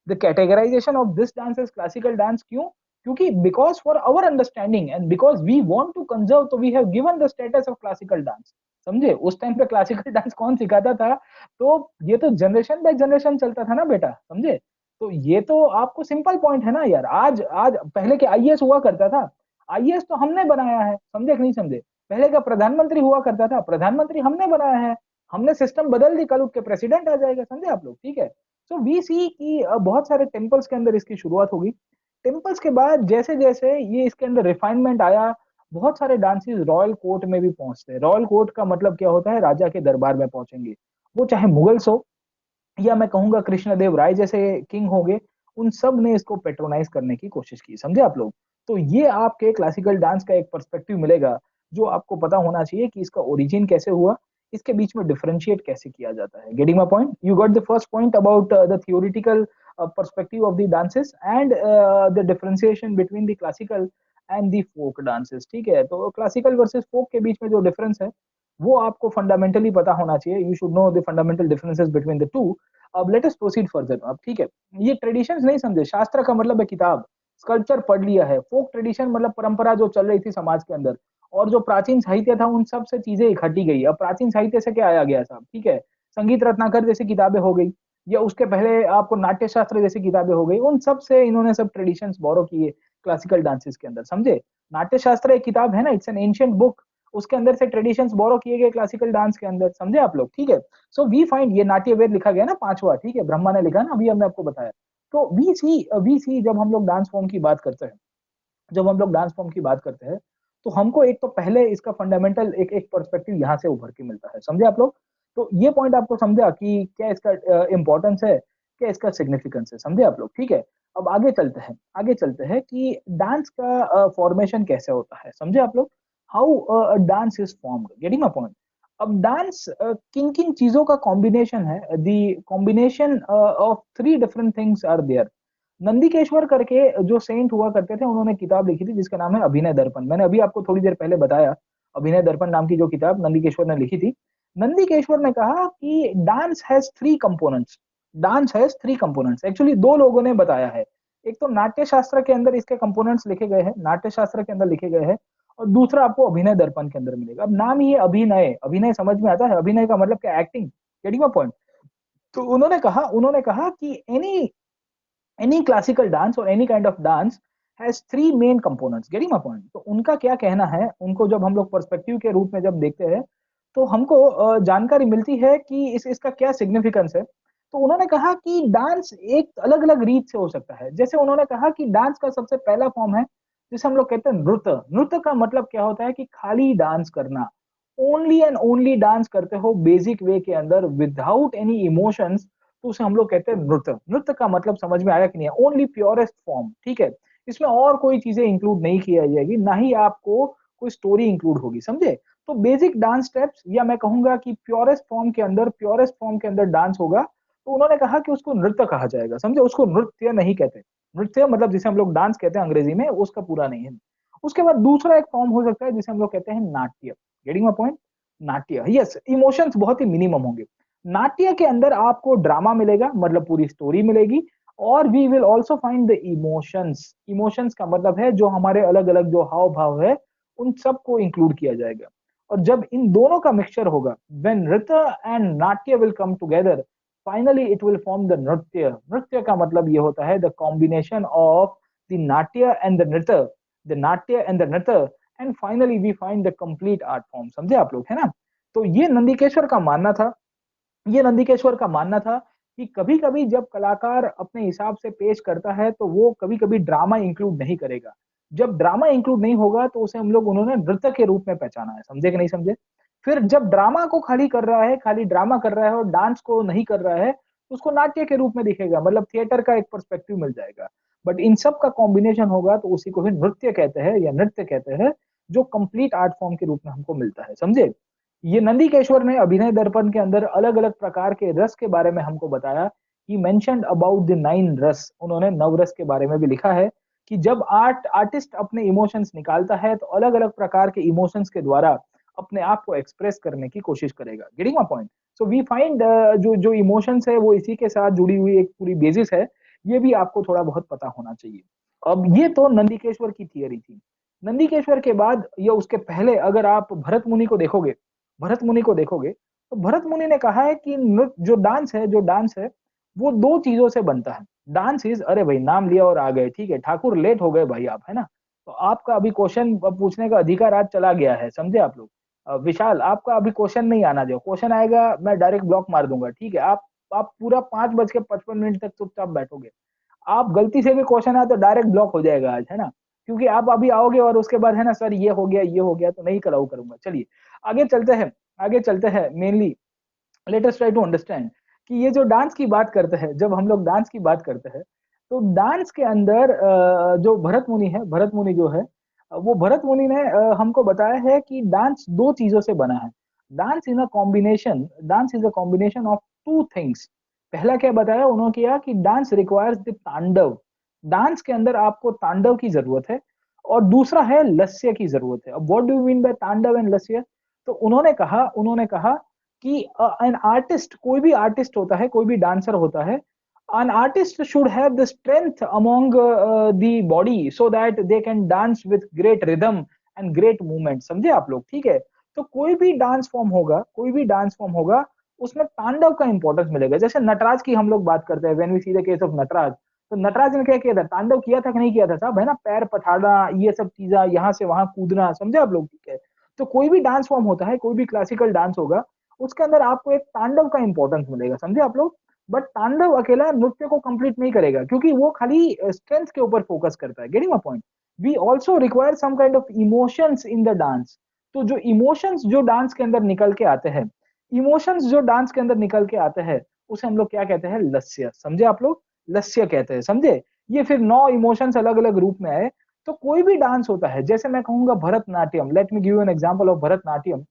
The categorisation of this dance is classical dance. क्यों? क्योंकि because for our understanding and because we want to conserve, तो we have given the status of classical dance. समझे? उस टाइम पे क्लासिकल डांस कौन सिखाता था? तो ये तो जनरेशन बाय जनरेशन चलता था ना बेटा, समझे? तो ये तो आपको सिंपल पॉइंट है ना यार। आज आज पहले के आईएएस हुआ करता था, आईएएस तो हमने बनाया है, समझे कि नहीं समझे? पहले का प्रधानमंत्री हुआ करता था, प्रधानमंत्री हमने बनाया है। हमने सिस्टम बदल दी, कल उठ के प्रेसिडेंट आ जाएगा, समझे आप लोग? ठीक है, सो वी सी की बहुत सारे टेम्पल्स के अंदर इसकी शुरुआत होगी। टेम्पल्स के बाद जैसे जैसे ये इसके अंदर रिफाइनमेंट आया, बहुत सारे डांसेस रॉयल कोर्ट में भी पहुंचते हैं। रॉयल कोर्ट का मतलब क्या होता है? राजा के दरबार में पहुंचेंगे, वो चाहे मुगल्स हो या मैं कहूंगा कृष्णदेव राय जैसे किंग होंगे, उन सब ने इसको पेट्रोनाइज करने की कोशिश की, समझे आप लोग? तो ये आपके क्लासिकल डांस का एक पर्सपेक्टिव मिलेगा जो आपको पता होना चाहिए कि इसका ओरिजिन कैसे हुआ, इसके बीच में डिफरेंशिएट कैसे किया जाता है। Getting my point? You got the first point about the theoretical perspective of the dances and the differentiation between the classical and the folk dances। ठीक है, तो क्लासिकल वर्सेस फोक के बीच में जो डिफरेंस है वो आपको फंडामेंटली पता होना चाहिए। You should know the fundamental differences between the two. अब लेट अस प्रोसीड फर्दर। अब ठीक है, ये ट्रेडिशंस नहीं समझे, शास्त्र का मतलब है किताब, स्कल्पचर पढ़ लिया है। फोक ट्रेडिशन मतलब परंपरा जो चल रही थी समाज के अंदर, और जो प्राचीन साहित्य था उन सब से चीजें इकट्ठी गई। अब प्राचीन साहित्य से क्या आया गया साहब? ठीक है, संगीत रत्नाकर जैसी किताबें हो गई, या उसके पहले आपको नाट्य शास्त्र जैसी किताबें हो गई, उन सब से इन्होंने सब ट्रेडिशंस बोरो किए क्लासिकल डांसेस के अंदर, समझे? नाट्य शास्त्र एक किताब है ना, इट्स एन एंशिएंट बुक, उसके अंदर से ट्रेडिशंस बोरो किए गए क्लासिकल डांस के अंदर, समझे आप लोग? ठीक है, सो वी फाइंड, ये नाट्य वेद लिखा गया ना पांचवा, ठीक है, ब्रह्मा ने लिखा ना, अभी हमने आपको बताया। तो वी सी जब हम लोग डांस फॉर्म की बात करते हैं, जब हम लोग डांस फॉर्म की बात करते हैं, तो हमको एक तो पहले इसका फंडामेंटल एक एक पर्सपेक्टिव यहाँ से उभर के मिलता है, समझे आप लोग? तो ये पॉइंट आपको समझा कि क्या इसका इंपॉर्टेंस है, क्या इसका सिग्निफिकेंस है, समझे आप लोग? ठीक है, अब आगे चलते हैं कि डांस का फॉर्मेशन कैसे होता है, समझे आप लोग? How dance is formed. Getting my point? अब डांस किन किन चीजों का कॉम्बिनेशन है? The combination of three different things are there. Nandikeshvara करके जो सेंट हुआ करते थे, उन्होंने किताब लिखी थी जिसका नाम है अभिनय दर्पण। मैंने अभी आपको थोड़ी देर पहले बताया, अभिनय दर्पण नाम की जो किताब नंदीकेश्वर ने लिखी थी। नंदीकेश्वर ने कहा कि dance has three components. Dance has three components, actually दो लोगों ने बताया है। एक तो नाट्य शास्त्र के अंदर इसके कंपोनेंट्स लिखे गए हैं, नाट्य शास्त्र के अंदर लिखे गए हैं, और दूसरा आपको अभिनय दर्पण के अंदर मिलेगा। अब नाम ही है अभिनय, अभिनय समझ में आता है? अभिनय का मतलब क्या? एक्टिंग। Getting my point? तो उन्होंने कहा कि any classical dance or any kind of dance has three main components। getting my point? तो उनका क्या कहना है, उनको जब हम लोग पर्सपेक्टिव के रूप में जब देखते हैं तो हमको जानकारी मिलती है कि इसका क्या सिग्निफिकेंस है। तो उन्होंने कहा कि डांस एक अलग अलग रीत से हो सकता है। जैसे उन्होंने कहा कि डांस का सबसे पहला फॉर्म है जिसे हम लोग कहते हैं नृत्य। नृत्य का मतलब क्या होता है कि खाली डांस करना, ओनली एंड ओनली डांस करते हो बेसिक वे के अंदर विदाउट एनी इमोशंस, तो उसे हम लोग कहते हैं नृत्य। नृत्य का मतलब समझ में आया कि नहीं? ओनली प्योरेस्ट फॉर्म, ठीक है। इसमें और कोई चीजें इंक्लूड नहीं किया जाएगी, ना ही आपको कोई स्टोरी इंक्लूड होगी, समझे? तो बेसिक डांस स्टेप्स, या मैं कहूंगा कि प्योरेस्ट फॉर्म के अंदर, प्योरेस्ट फॉर्म के अंदर डांस होगा, तो उन्होंने कहा कि उसको नृत्य कहा जाएगा, समझे? उसको नृत्य नहीं कहते। नृत्य मतलब जिसे हम लोग डांस कहते हैं अंग्रेजी में, उसका पूरा नहीं है। उसके बाद दूसरा एक फॉर्म हो सकता है जिसे हम लोग कहते हैं नाट्य। Getting my point? नाट्य, यस, इमोशंस बहुत ही मिनिमम होंगे। नाट्य के अंदर आपको ड्रामा मिलेगा, मतलब पूरी स्टोरी मिलेगी, और we will also find the emotions. Emotions का मतलब है जो हमारे अलग अलग जो हाव भाव है, उन सबको इंक्लूड किया जाएगा। और जब इन दोनों का मिक्सचर होगा, when nritya and natya will come together, finally it will form the nritya. नृत्य का मतलब ये होता है the combination of the natya and the nritya, the natya and the nritya, and finally we find the complete art form. समझे आप लोग, है ना? तो ये नंदीकेश्वर का मानना था, ये नंदीकेश्वर का मानना था कि कभी कभी जब कलाकार अपने हिसाब से पेश करता है तो वो कभी कभी ड्रामा इंक्लूड नहीं करेगा। जब ड्रामा इंक्लूड नहीं होगा तो उसे हम लोग, उन्होंने नृत्य के रूप में पहचाना है। समझे कि नहीं समझे? फिर जब ड्रामा को खाली कर रहा है, खाली ड्रामा कर रहा है और डांस को नहीं कर रहा है, तो उसको नाट्य के रूप में दिखेगा, मतलब थिएटर का एक पर्सपेक्टिव मिल जाएगा। बट इन सब का कॉम्बिनेशन होगा तो उसी को ही नृत्य कहते हैं या नृत्य कहते हैं, जो कंप्लीट आर्ट फॉर्म के रूप में हमको मिलता है। समझे? ये नंदीकेश्वर ने अभिनय दर्पण के अंदर अलग अलग प्रकार के रस के बारे में हमको बताया। ही मेंशन्ड अबाउट द 9 रस, उन्होंने नवरस के बारे में भी लिखा है कि जब आर्टिस्ट अपने इमोशंस निकालता है तो अलग अलग प्रकार के इमोशंस के द्वारा अपने आप को एक्सप्रेस करने की कोशिश करेगा। Getting my point? So we find जो जो इमोशंस है वो इसी के साथ जुड़ी हुई एक पूरी बेसिस है। ये भी आपको थोड़ा बहुत पता होना चाहिए। अब ये तो नंदीकेश्वर की थियरी थी। नंदीकेश्वर के बाद या उसके पहले अगर आप भरत मुनि को देखोगे, भरत मुनि को देखोगे, तो भरत मुनि ने कहा है कि नृत्य जो डांस है, जो डांस है, वो दो चीजों से बनता है। डांस इज, अरे भाई नाम लिया और आ गए, ठीक है ठाकुर, लेट हो गए भाई आप, है ना? तो आपका अभी क्वेश्चन पूछने का अधिकार आज चला गया है, समझे आप लोग? विशाल, आपका अभी क्वेश्चन नहीं आना, जो क्वेश्चन आएगा मैं डायरेक्ट ब्लॉक मार दूंगा, ठीक है? आप पूरा 5:55 तक चुपचाप बैठोगे। आप गलती से भी क्वेश्चन आया तो डायरेक्ट ब्लॉक हो जाएगा आज, है ना? क्योंकि आप अभी आओगे और उसके बाद है ना, सर ये हो गया, ये हो गया, तो नहीं अलाउ करूंगा। चलिए आगे चलते हैं, आगे चलते हैं। Mainly let us try to understand कि ये जो डांस की बात करते हैं, जब हम लोग डांस की बात करते हैं, तो डांस के अंदर जो भरत मुनि है, भरत मुनि जो है, वो भरत मुनि ने हमको बताया है कि डांस दो चीजों से बना है। Dance is a combination, dance is a combination of two things. पहला क्या बताया उन्होंने, किया कि डांस रिक्वायर्स द तांडव। डांस के अंदर आपको तांडव की जरूरत है। और दूसरा है लस्य की जरूरत है। अब what do you mean by तांडव एंड लस्य? तो उन्होंने कहा कि एन आर्टिस्ट, कोई भी आर्टिस्ट होता है, कोई भी डांसर होता है, an artist should have the strength among the body so that they can dance with great rhythm and great movement। समझे आप लोग? ठीक है। तो कोई भी डांस फॉर्म होगा, कोई भी डांस फॉर्म होगा, उसमें तांडव का इंपॉर्टेंस मिलेगा। जैसे नटराज की हम लोग बात करते हैं, when we see the case of Nataraja, तो नटराज ने क्या किया था? तांडव किया था कि नहीं किया था साहब, है ना? पैर पछाड़ना, ये सब चीजें, यहाँ से वहां कूदना, समझे आप लोग? ठीक है। तो कोई भी डांस फॉर्म होता है, कोई भी क्लासिकल डांस होगा, उसके अंदर आपको एक तांडव का इंपॉर्टेंस मिलेगा, समझे आप लोग? बट तांडव अकेला नृत्य को कंप्लीट नहीं करेगा, क्योंकि वो खाली स्ट्रेंथ के ऊपर फोकस करता है। Getting my point? We also require some kind of emotions in the dance. तो जो इमोशंस जो डांस के अंदर निकल के आते हैं, इमोशंस जो डांस के अंदर निकल के आते हैं, उसे हम लोग क्या कहते हैं? लस्य। समझे आप लोग? लस्य कहते हैं, समझे? ये फिर 9 इमोशंस अलग अलग रूप में आए। तो कोई भी डांस होता है, जैसे मैं कहूंगा Bharatanatyam, let me give you N example of Bharatanatyam.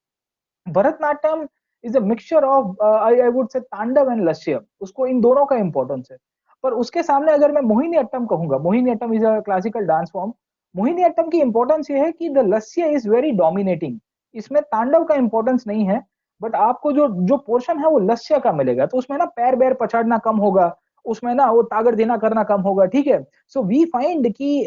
Bharatanatyam is a mixture of I would से तांडव एंड लस्य। उसको इन दोनों का इंपॉर्टेंस है। पर उसके सामने अगर मैं मोहिनीअट्टम कहूंगा, Mohiniyattam is a classical dance form, Mohiniyattam की इंपॉर्टेंस ये है कि द लस्य इज वेरी डोमिनेटिंग। इसमें तांडव का इंपॉर्टेंस नहीं है, बट आपको जो जो पोर्शन है वो लस्य का मिलेगा। तो उसमें ना पैर बैर पछाड़ना कम होगा, उसमें ना वो तागड़ देना करना कम होगा, ठीक है? सो वी फाइंड कि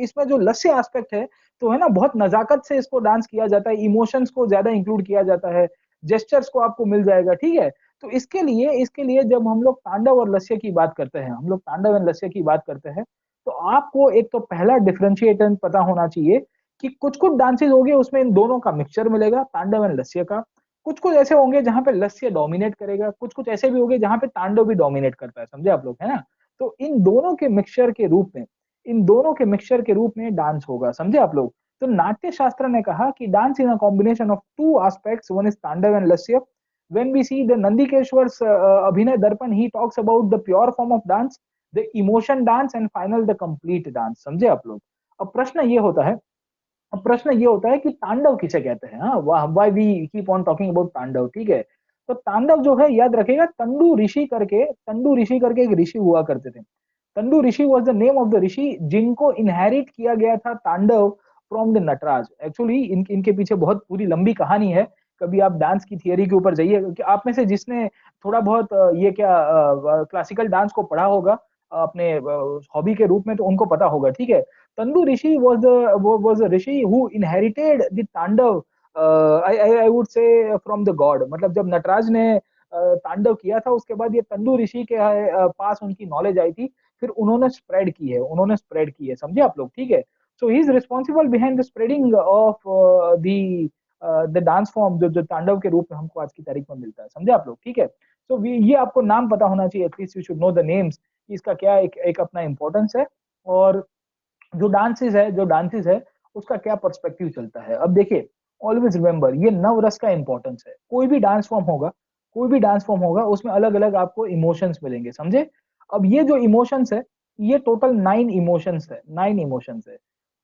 इसमें जो लस्य एस्पेक्ट है, तो है ना, बहुत नजाकत से इसको डांस किया जाता है, इमोशंस को ज्यादा इंक्लूड किया जाता है, जेस्चर्स को आपको मिल जाएगा, ठीक है? तो इसके लिए जब हम लोग तांडव और लस्य की बात करते हैं, हम लोग तांडव एंड लस्य की बात करते हैं, तो आपको एक तो पहला डिफरेंशिएटर पता होना चाहिए कि कुछ कुछ डांसेस होंगे उसमें इन दोनों का मिक्सचर मिलेगा, तांडव एंड लस्य का। कुछ कुछ ऐसे होंगे जहां पे लस्य डोमिनेट करेगा, कुछ कुछ ऐसे भी होंगे जहां पे तांडव भी डोमिनेट करता है, समझे आप लोग, है ना? तो इन दोनों के मिक्सचर के रूप में इन दोनों के मिक्सचर के रूप में डांस होगा, समझे आप लोग। तो नाट्य शास्त्र ने कहा कि dance in a combination of two aspects, one is तांडव and लस्य। when we see the Nandikeshwar's Abhinay Darpan, he talks about the pure form of dance, the emotion dance and final the complete dance, समझे आप लोग। अब प्रश्न ये होता है, अब प्रश्न ये होता है कि तांडव किसे कहते हैं। हाँ, why we keep on talking about tandava, ठीक है। तो तांडव जो है, याद रखेगा, तंडु ऋषि करके एक ऋषि हुआ करते थे। Tandu rishi was the name of the rishi जिनको इनहेरिट किया गया था तांडव फ्रॉम द नटराज। एक्चुअली इनके पीछे बहुत पूरी लंबी कहानी है। कभी आप डांस की थियरी के ऊपर जाइए, कि आप में से जिसने थोड़ा बहुत ये क्या क्लासिकल डांस को पढ़ा होगा अपने हॉबी के रूप में, तो उनको पता होगा, ठीक है। तंदु ऋषि was a Rishi who inherited the तांडव, I would say from the god। मतलब जब नटराज ने तांडव किया था, उसके बाद ये तंदु ऋषि के पास उनकी नॉलेज आई थी, फिर उन्होंने स्प्रेड की है, समझे आप लोग, ठीक है। So he is responsible behind the spreading of the dance form, जो तांडव के रूप में हमको आज की तारीख में मिलता है, समझे आप लोग, ठीक है। सो ये आपको नाम पता होना चाहिए, at least you should know the names, इसका क्या एक अपना इंपॉर्टेंस है, और जो डांसेस है उसका क्या पर्सपेक्टिव चलता है। अब देखिए, ऑलवेज रिमेंबर, ये नव रस का इंपॉर्टेंस है। कोई भी डांस फॉर्म होगा उसमें अलग अलग आपको इमोशंस मिलेंगे, समझे। अब ये जो इमोशंस है, ये टोटल 9 इमोशंस है।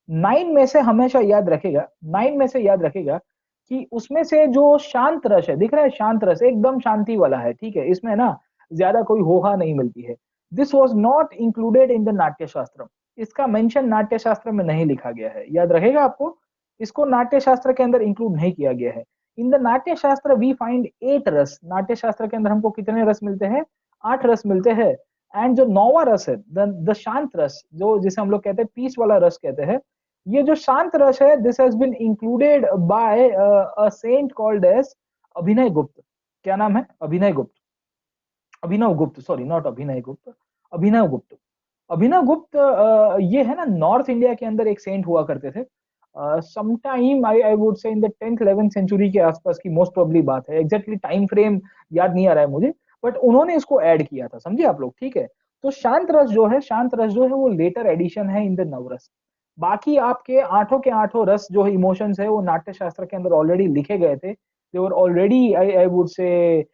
9 में से हमेशा याद रखेगा, 9 में से याद रखेगा कि उसमें से जो शांत रस है, दिख रहा है, शांत रस एकदम शांति वाला है, ठीक है। इसमें ना ज्यादा कोई होहा नहीं मिलती है। This was not included in the Natya शास्त्र। इसका मेंशन नाट्य शास्त्र में नहीं लिखा गया है, याद रखेगा आपको। इसको नाट्य शास्त्र के अंदर इंक्लूड नहीं किया गया है। इन द नाट्य शास्त्र वी फाइंड 8 रस। नाट्य शास्त्र के अंदर हमको कितने रस मिलते हैं? 8 रस मिलते हैं। एंड जो नौवा रस है, द शांत रस, जो जिसे हम लोग कहते हैं पीस वाला रस कहते हैं, ये जो शांत रस है, this has been included by a saint called as Abhinava Gupta. क्या नाम है? अभिनय गुप्त। अभिनव गुप्त, सॉरी, नॉट अभिनय गुप्त, अभिनव गुप्त। अभिनव गुप्त ये है ना, नॉर्थ इंडिया के अंदर एक सेंट हुआ करते थे। समटाइम आई वुड से in the 10th 11th century के आसपास की मोस्ट प्रोबेबली बात है। एग्जैक्टली टाइम फ्रेम याद नहीं आ रहा है मुझे, बट उन्होंने इसको ऐड किया था, समझे आप लोग, ठीक है। तो शांत रस जो है वो लेटर एडिशन है इन द नवरस। बाकी आपके आठों के आठों रस जो इमोशंस है, वो नाट्य शास्त्र के अंदर ऑलरेडी लिखे गए थे। They were already, I would say,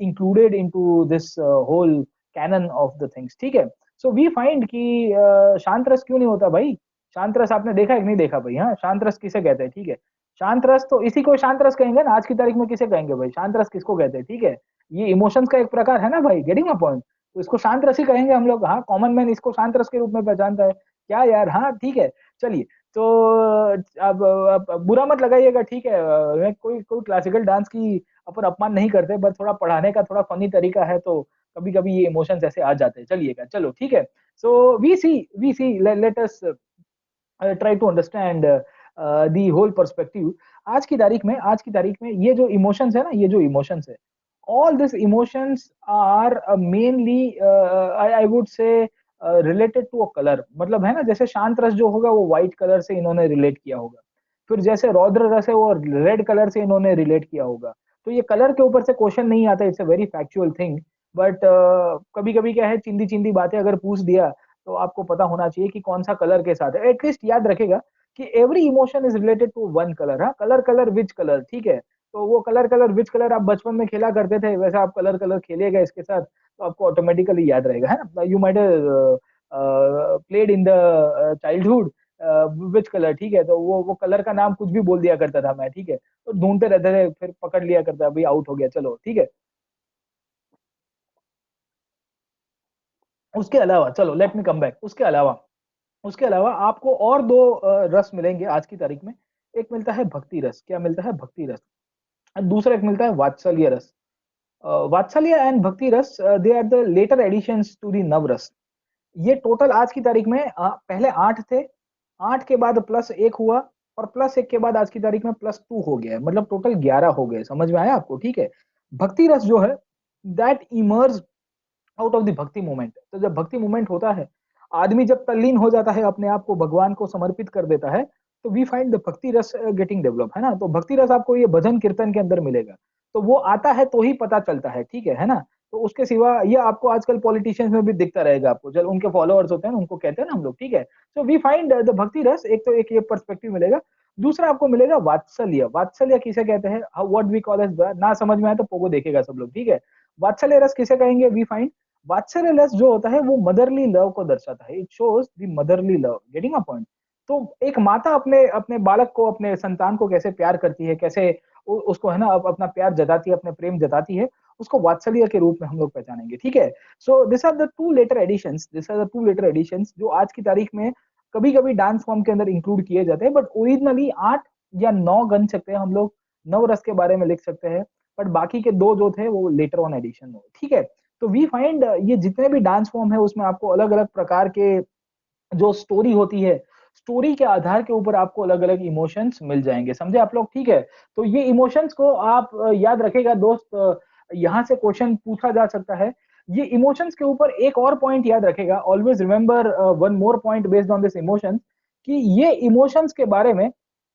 included into this whole canon of the things, ठीक है। सो वी फाइंड कि शांत रस क्यों नहीं होता भाई? शांत रस आपने देखा है कि नहीं देखा भाई? हाँ, शांत रस किसे कहते हैं, ठीक है। शांत रस तो इसी को शांत रस कहेंगे ना, आज की तारीख में किसे कहेंगे भाई? शांत रस किसको कहते हैं, ठीक है। ये इमोशंस का एक प्रकार है ना भाई, गेटिंग माय पॉइंट। तो इसको शांत रस ही कहेंगे हम लोग। हाँ, कॉमन मैन इसको शांत रस के रूप में पहचानता है, क्या यार। हाँ, ठीक है, चलिए। तो अब बुरा मत लगाइएगा, ठीक है। मैं कोई कोई क्लासिकल डांस की अपन अपमान नहीं करते, बट थोड़ा पढ़ाने का थोड़ा फनी तरीका है, तो कभी कभी ये इमोशंस ऐसे आ जाते हैं, चलिएगा, चलो, ठीक है। So we see let us try to understand the whole perspective. आज की तारीख में ये जो इमोशंस है ना, ये जो इमोशंस है, all this emotions are mainly, I would say, related to a colour. मतलब है ना, जैसे शांत रस जो होगा वो व्हाइट कलर से इन्होंने रिलेट किया होगा, फिर जैसे रौद्र रस है वो रेड कलर से इन्होंने रिलेट किया होगा। तो ये कलर के ऊपर से क्वेश्चन नहीं आता, it's a very factual thing. But कभी कभी क्या है, चिंदी चिंदी बातें अगर पूछ दिया, तो आपको पता होना चाहिए कि कौन सा कलर के साथ है। एटलीस्ट याद रखेगा कि every emotion is related to one colour. हाँ, कलर कलर विच कलर, ठीक है। तो वो कलर कलर विच कलर आप बचपन में खेला करते थे, वैसे आप कलर कलर खेलिएगा इसके साथ, तो आपको ऑटोमेटिकली याद रहेगा, है ना। You might played in the childhood which colour, ठीक है। तो वो कलर का नाम कुछ भी बोल दिया करता था मैं, ठीक है। तो ढूंढते रहते थे, फिर पकड़ लिया करता, भाई आउट हो गया, चलो, ठीक है। उसके अलावा, चलो, लेट मी कम बैक। उसके अलावा आपको और दो रस मिलेंगे आज की तारीख में। एक मिलता है भक्ति रस। क्या मिलता है? भक्ति रस। और दूसरा एक मिलता है वात्सल्य रस। वात्सल्य and bhakti rasa, they are the later additions to the nava rasa. ये टोटल आज की तारीख में पहले 8 थे, 8 के बाद +1 हुआ, और +1 के बाद आज की तारीख में +2 हो गया है, मतलब टोटल 11 हो गए। समझ में आया आपको, ठीक है। भक्ति रस जो है, that emerge out of the भक्ति मूवमेंट। तो जब भक्ति मूवमेंट होता है, आदमी जब तल्लीन हो जाता है, अपने आप को भगवान को समर्पित कर देता है, तो वी फाइंड द भक्ति रस गेटिंग डेवलप, है ना। तो भक्ति रस आपको ये भजन कीर्तन के अंदर मिलेगा। तो वो आता है तो ही पता चलता है, ठीक है ना। तो उसके सिवा ये आपको आजकल पॉलिटिशियंस में भी दिखता रहेगा आपको, जब उनके फॉलोअर्स होते हैं उनको कहते हैं ना हम लोग, ठीक है। सो वी फाइंड द भक्ति रस, एक तो एक ये पर्सपेक्टिव मिलेगा। दूसरा आपको मिलेगा वात्सल्य। वात्सल्य किसे कहते हैं, व्हाट वी कॉल एज, ना समझ में आए तो पोगो देखेगा सब लोग, ठीक है। वात्सल्य रस किसे कहेंगे, वी फाइंड वात्सल्य रस जो होता है वो मदरली लव को दर्शाता है, it shows the motherly love, getting a point. तो एक माता अपने अपने बालक को, अपने संतान को कैसे प्यार करती है, कैसे उसको है ना अपना प्यार जताती है, अपने प्रेम जताती है, उसको वात्सल्य के रूप में हम लोग पहचानेंगे, ठीक है। So this are the two later additions, this are the two later additions जो आज की तारीख में कभी कभी डांस फॉर्म के अंदर इंक्लूड किए जाते हैं, बट ओरिजिनली 8 या 9 गन सकते हैं हम लोग, 9 रस के बारे में लिख सकते हैं, बट बाकी के 2 जो थे वो लेटर ऑन एडिशन हो, ठीक है। तो वी फाइंड ये जितने भी डांस फॉर्म है उसमें आपको अलग अलग प्रकार के जो स्टोरी होती है, स्टोरी के आधार के ऊपर आपको अलग अलग इमोशंस मिल जाएंगे, समझे आप लोग, ठीक है। तो ये इमोशंस को आप याद रखेगा दोस्त, यहाँ से क्वेश्चन पूछा जा सकता है। ये इमोशंस के ऊपर एक और पॉइंट याद रखेगा, always remember one more point based on this emotion, कि ये इमोशंस के बारे में,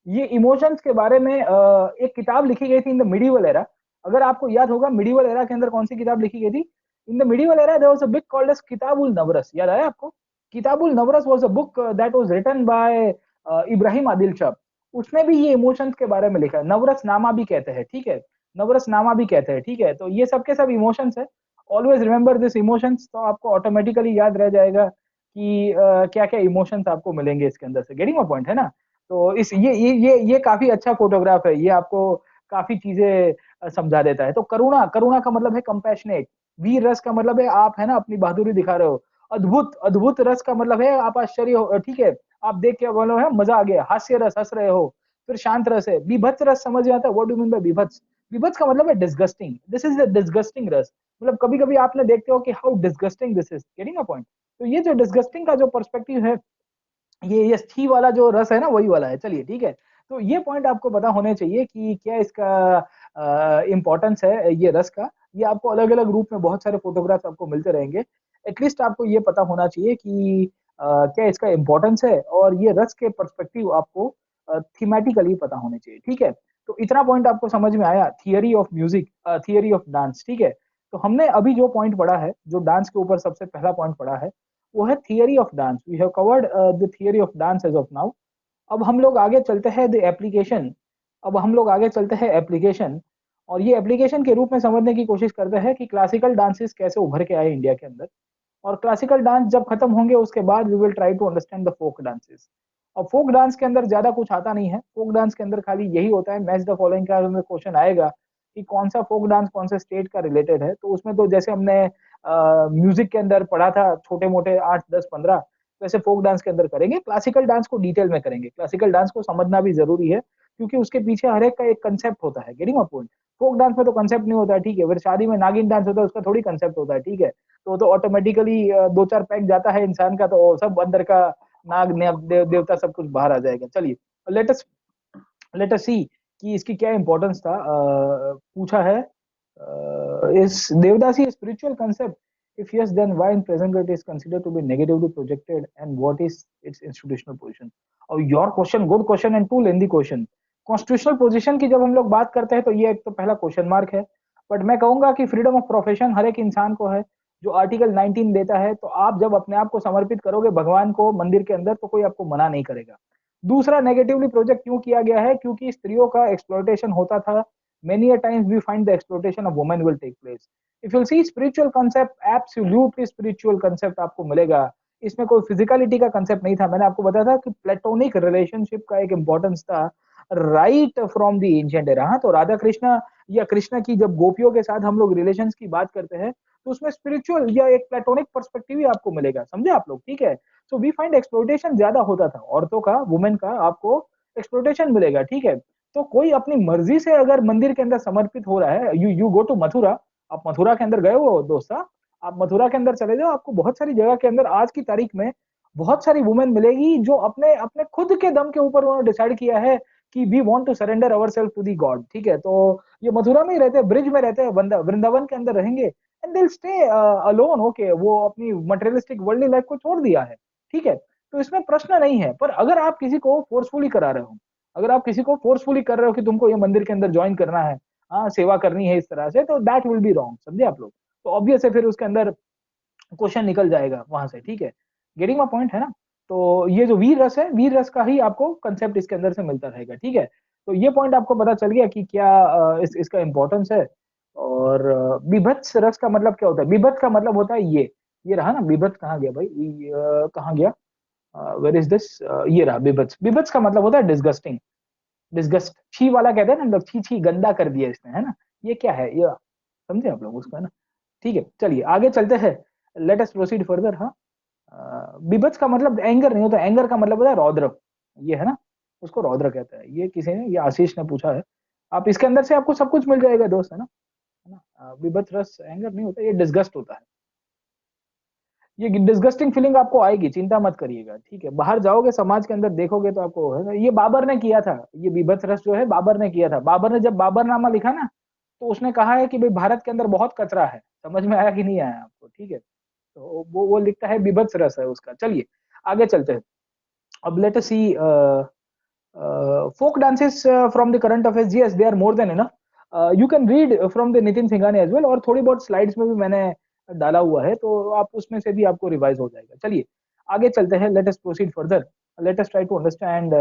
ये इमोशंस के बारे में एक किताब लिखी गई थी इन द मिडिवल एरा। अगर आपको याद होगा मिडिवल एरा के अंदर कौन सी किताब लिखी गई थी, in the medieval era there was a book called as Kitabul Navras, याद आया आपको। Kitabul Navras was a book that was written by Ibrahim Adil Shah. उसने भी ये इमोशंस के बारे में लिखा है, नवरस नामा भी कहते हैं, ठीक है, नवरस नामा भी कहते हैं, ठीक है। तो ये सब के सब इमोशंस है, ऑलवेज रिमेंबर दिस इमोशंस, तो आपको ऑटोमेटिकली याद रह जाएगा कि क्या क्या इमोशंस आपको मिलेंगे इसके अंदर से, गेटिंग माय पॉइंट है ना। तो इस ये काफी अच्छा फोटोग्राफ है, ये आपको काफी चीजें समझा देता है। तो करुणा, करुणा का मतलब है कंपैशनेट, वीर रस का मतलब है आप है ना अपनी बहादुरी दिखा रहे हो, अद्भुत, अद्भुत रस का मतलब है आप आश्चर्य हो, ठीक है, आप देख के बोलो है मजा आ गया, हास्य रस हंस रहे हो। फिर शांत रस है, बीभत्स रस समझ में आता है, व्हाट डू मीन बाय बीभत्स, बीभत्स का मतलब है disgusting, this is the disgusting रस, मतलब कभी कभी आपने देखते हो कि how disgusting this is, getting a point. तो ये जो डिस्गस्टिंग का जो पर्सपेक्टिव है, ये छी वाला जो रस है ना वही वाला है, चलिए ठीक है। तो ये पॉइंट आपको पता होने चाहिए कि क्या इसका इम्पोर्टेंस है ये रस का। ये आपको अलग अलग रूप में बहुत सारे फोटोग्राफ्स आपको मिलते रहेंगे, एटलीस्ट आपको ये पता होना चाहिए कि क्या इसका इम्पोर्टेंस है, और ये रस के पर्सपेक्टिव आपको थीमेटिकली पता होने चाहिए, ठीक है। तो इतना पॉइंट आपको समझ में आया, theory of music, theory of dance, ठीक है। तो हमने अभी जो पॉइंट पढ़ा है, जो डांस के ऊपर सबसे पहला पॉइंट पढ़ा है, वो है theory of dance, we have covered the theory of dance as of now. अब हम लोग आगे चलते हैं द एप्लीकेशन, अब हम लोग आगे चलते हैं एप्लीकेशन, और ये एप्लीकेशन के रूप में समझने की कोशिश करते हैं कि क्लासिकल डांसेस कैसे उभर के आए इंडिया के अंदर, और क्लासिकल डांस जब खत्म होंगे उसके बाद we will try to understand the folk dances. और फोक डांस के अंदर ज्यादा कुछ आता नहीं है, फोक डांस के अंदर खाली यही होता है, मैच द फॉलोइंग का हमें क्वेश्चन आएगा कि कौन सा फोक डांस कौन से स्टेट का रिलेटेड है, तो उसमें तो जैसे हमने म्यूजिक के अंदर पढ़ा था छोटे मोटे 8 10 15, वैसे फोक डांस के अंदर करेंगे, क्लासिकल डांस को डिटेल में करेंगे, क्लासिकल डांस को समझना भी जरूरी है क्योंकि उसके पीछे हर एक का एक कंसेप्ट होता है, getting my point. Folk dance में तो कंसेप्ट नहीं होता है, ठीक है, फिर शादी में नागिन डांस होता है उसका थोड़ी कंसेप्ट होता है, ठीक है। तो ऑटोमेटिकली 2 4 पैक जाता है इंसान का, तो सब अंदर का नाग देवता सब कुछ बाहर आ जाएगा। चलिए लेट अस सी कि इसकी क्या इंपॉर्टेंस था, पूछा है, इस devadasi spiritual concept, if yes then why in present day it is considered to be negatively projected and what is its institutional position। और your question good question and too lengthy question। Constitutional position की जब हम लोग बात करते हैं तो ये एक तो पहला क्वेश्चन मार्क है, बट मैं कहूंगा कि फ्रीडम ऑफ प्रोफेशन हर एक इंसान को है, जो आर्टिकल 19 देता है, तो आप जब अपने आप को समर्पित करोगे भगवान को मंदिर के अंदर तो कोई आपको मना नहीं करेगा। दूसरा, नेगेटिवली प्रोजेक्ट क्यों किया गया है, क्योंकि स्त्रियों का एक्सप्लॉयटेशन होता था, many a times we find the exploitation of women will take place। if you'll see spiritual concept, absolutely spiritual concept आपको मिलेगा, इसमें कोई फिजिकलिटी का कंसेप्ट नहीं था। मैंने आपको बताया था कि प्लेटोनिक रिलेशनशिप का एक इंपॉर्टेंस था right from the ancient era. हाँ, तो राधा कृष्णा या कृष्णा की जब गोपियों के साथ हम लोग रिलेशंस की बात करते हैं तो उसमें स्पिरिचुअल या एक प्लेटोनिक पर्सपेक्टिव ही आपको मिलेगा, समझे आप लोग, ठीक है। सो वी फाइंड एक्सप्लोइटेशन ज्यादा होता था औरतों का, वुमेन का, आपको एक्सप्लोइटेशन मिलेगा, ठीक है। तो कोई अपनी मर्जी से अगर मंदिर के अंदर समर्पित हो रहा है, यू गो टू मथुरा, आप मथुरा के अंदर गए हो दोस्ता, आप मथुरा के अंदर चले जाओ, आपको बहुत सारी जगह के अंदर आज की तारीख में बहुत सारी वुमेन मिलेगी जो अपने अपने खुद के दम के ऊपर उन्होंने डिसाइड किया है कि we want to surrender our self to the god, ठीक है। तो ये मथुरा में ही रहते हैं, ब्रिज में रहते हैं, वृंदावन के अंदर रहेंगे, and they stay alone, okay, वो अपनी मटेरियलिस्टिक वर्ल्डली लाइफ को छोड़ दिया है, ठीक है। तो इसमें प्रश्न नहीं है, पर अगर आप किसी को फोर्सफुली करा रहे हो, अगर आप किसी को फोर्सफुली कर रहे हो कि तुमको ये मंदिर के अंदर ज्वाइन करना है, हाँ सेवा करनी है इस तरह से, तो दैट विल बी रॉन्ग, समझे आप लोग। तो ऑब्वियस है फिर उसके अंदर क्वेश्चन निकल जाएगा वहां से, ठीक है, गेटिंग माय पॉइंट है ना। तो ये जो वीर रस है, वीर रस का ही आपको कंसेप्ट इसके अंदर से मिलता रहेगा, ठीक है। तो ये पॉइंट आपको पता चल गया कि क्या इसका इंपॉर्टेंस है। और बीभत्स रस का मतलब क्या होता है? बीभत्स का मतलब होता है ये रहा ना, बीभत्स कहाँ गया भाई, कहाँ गया, वेर इज दिस, ये रहा बीभत्स। बीभत्स का मतलब होता है डिस्गस्टिंग, डिस्गस्ट, छी वाला कहते हैं ना लोग, छी छी गंदा कर दिया इसने, है ना। ये क्या है ये, समझे आप लोग उसको, है ना। ठीक है, चलिए आगे चलते हैं, लेट अस प्रोसीड फर्दर। हाँ, बीभत्स का मतलब एंगर नहीं होता, एंगर का मतलब होता है रौद्र, ये है ना, उसको रौद्र कहता है। ये किसी ने, ये आशीष ने पूछा है। आप इसके अंदर से आपको सब कुछ मिल जाएगा दोस्त, है ना। बीभत्स रस एंगर नहीं होता, ये डिस्गस्ट होता है। ये डिस्गस्टिंग फीलिंग आपको आएगी, चिंता मत करिएगा, ठीक है। बाहर जाओगे समाज के अंदर देखोगे तो आपको है ना, ये बाबर ने किया था, ये बीभत्स रस जो है बाबर ने किया था। बाबर ने जब बाबरनामा लिखा ना, तो उसने कहा है कि भाई भारत के अंदर बहुत कचरा है। समझ में आया कि नहीं आया आपको, ठीक है। तो वो लिखता है बीभत्स रस है उसका। चलिए आगे चलते हैं। अब let us see folk dances from the current affairs. Yes, they are more than enough. You can read from the Nitin Singhania as well, और थोड़ी बहुत स्लाइड्स में भी मैंने डाला हुआ है, तो आप उसमें से भी आपको रिवाइज हो जाएगा। चलिए आगे चलते हैं, let us proceed further, let us try to understand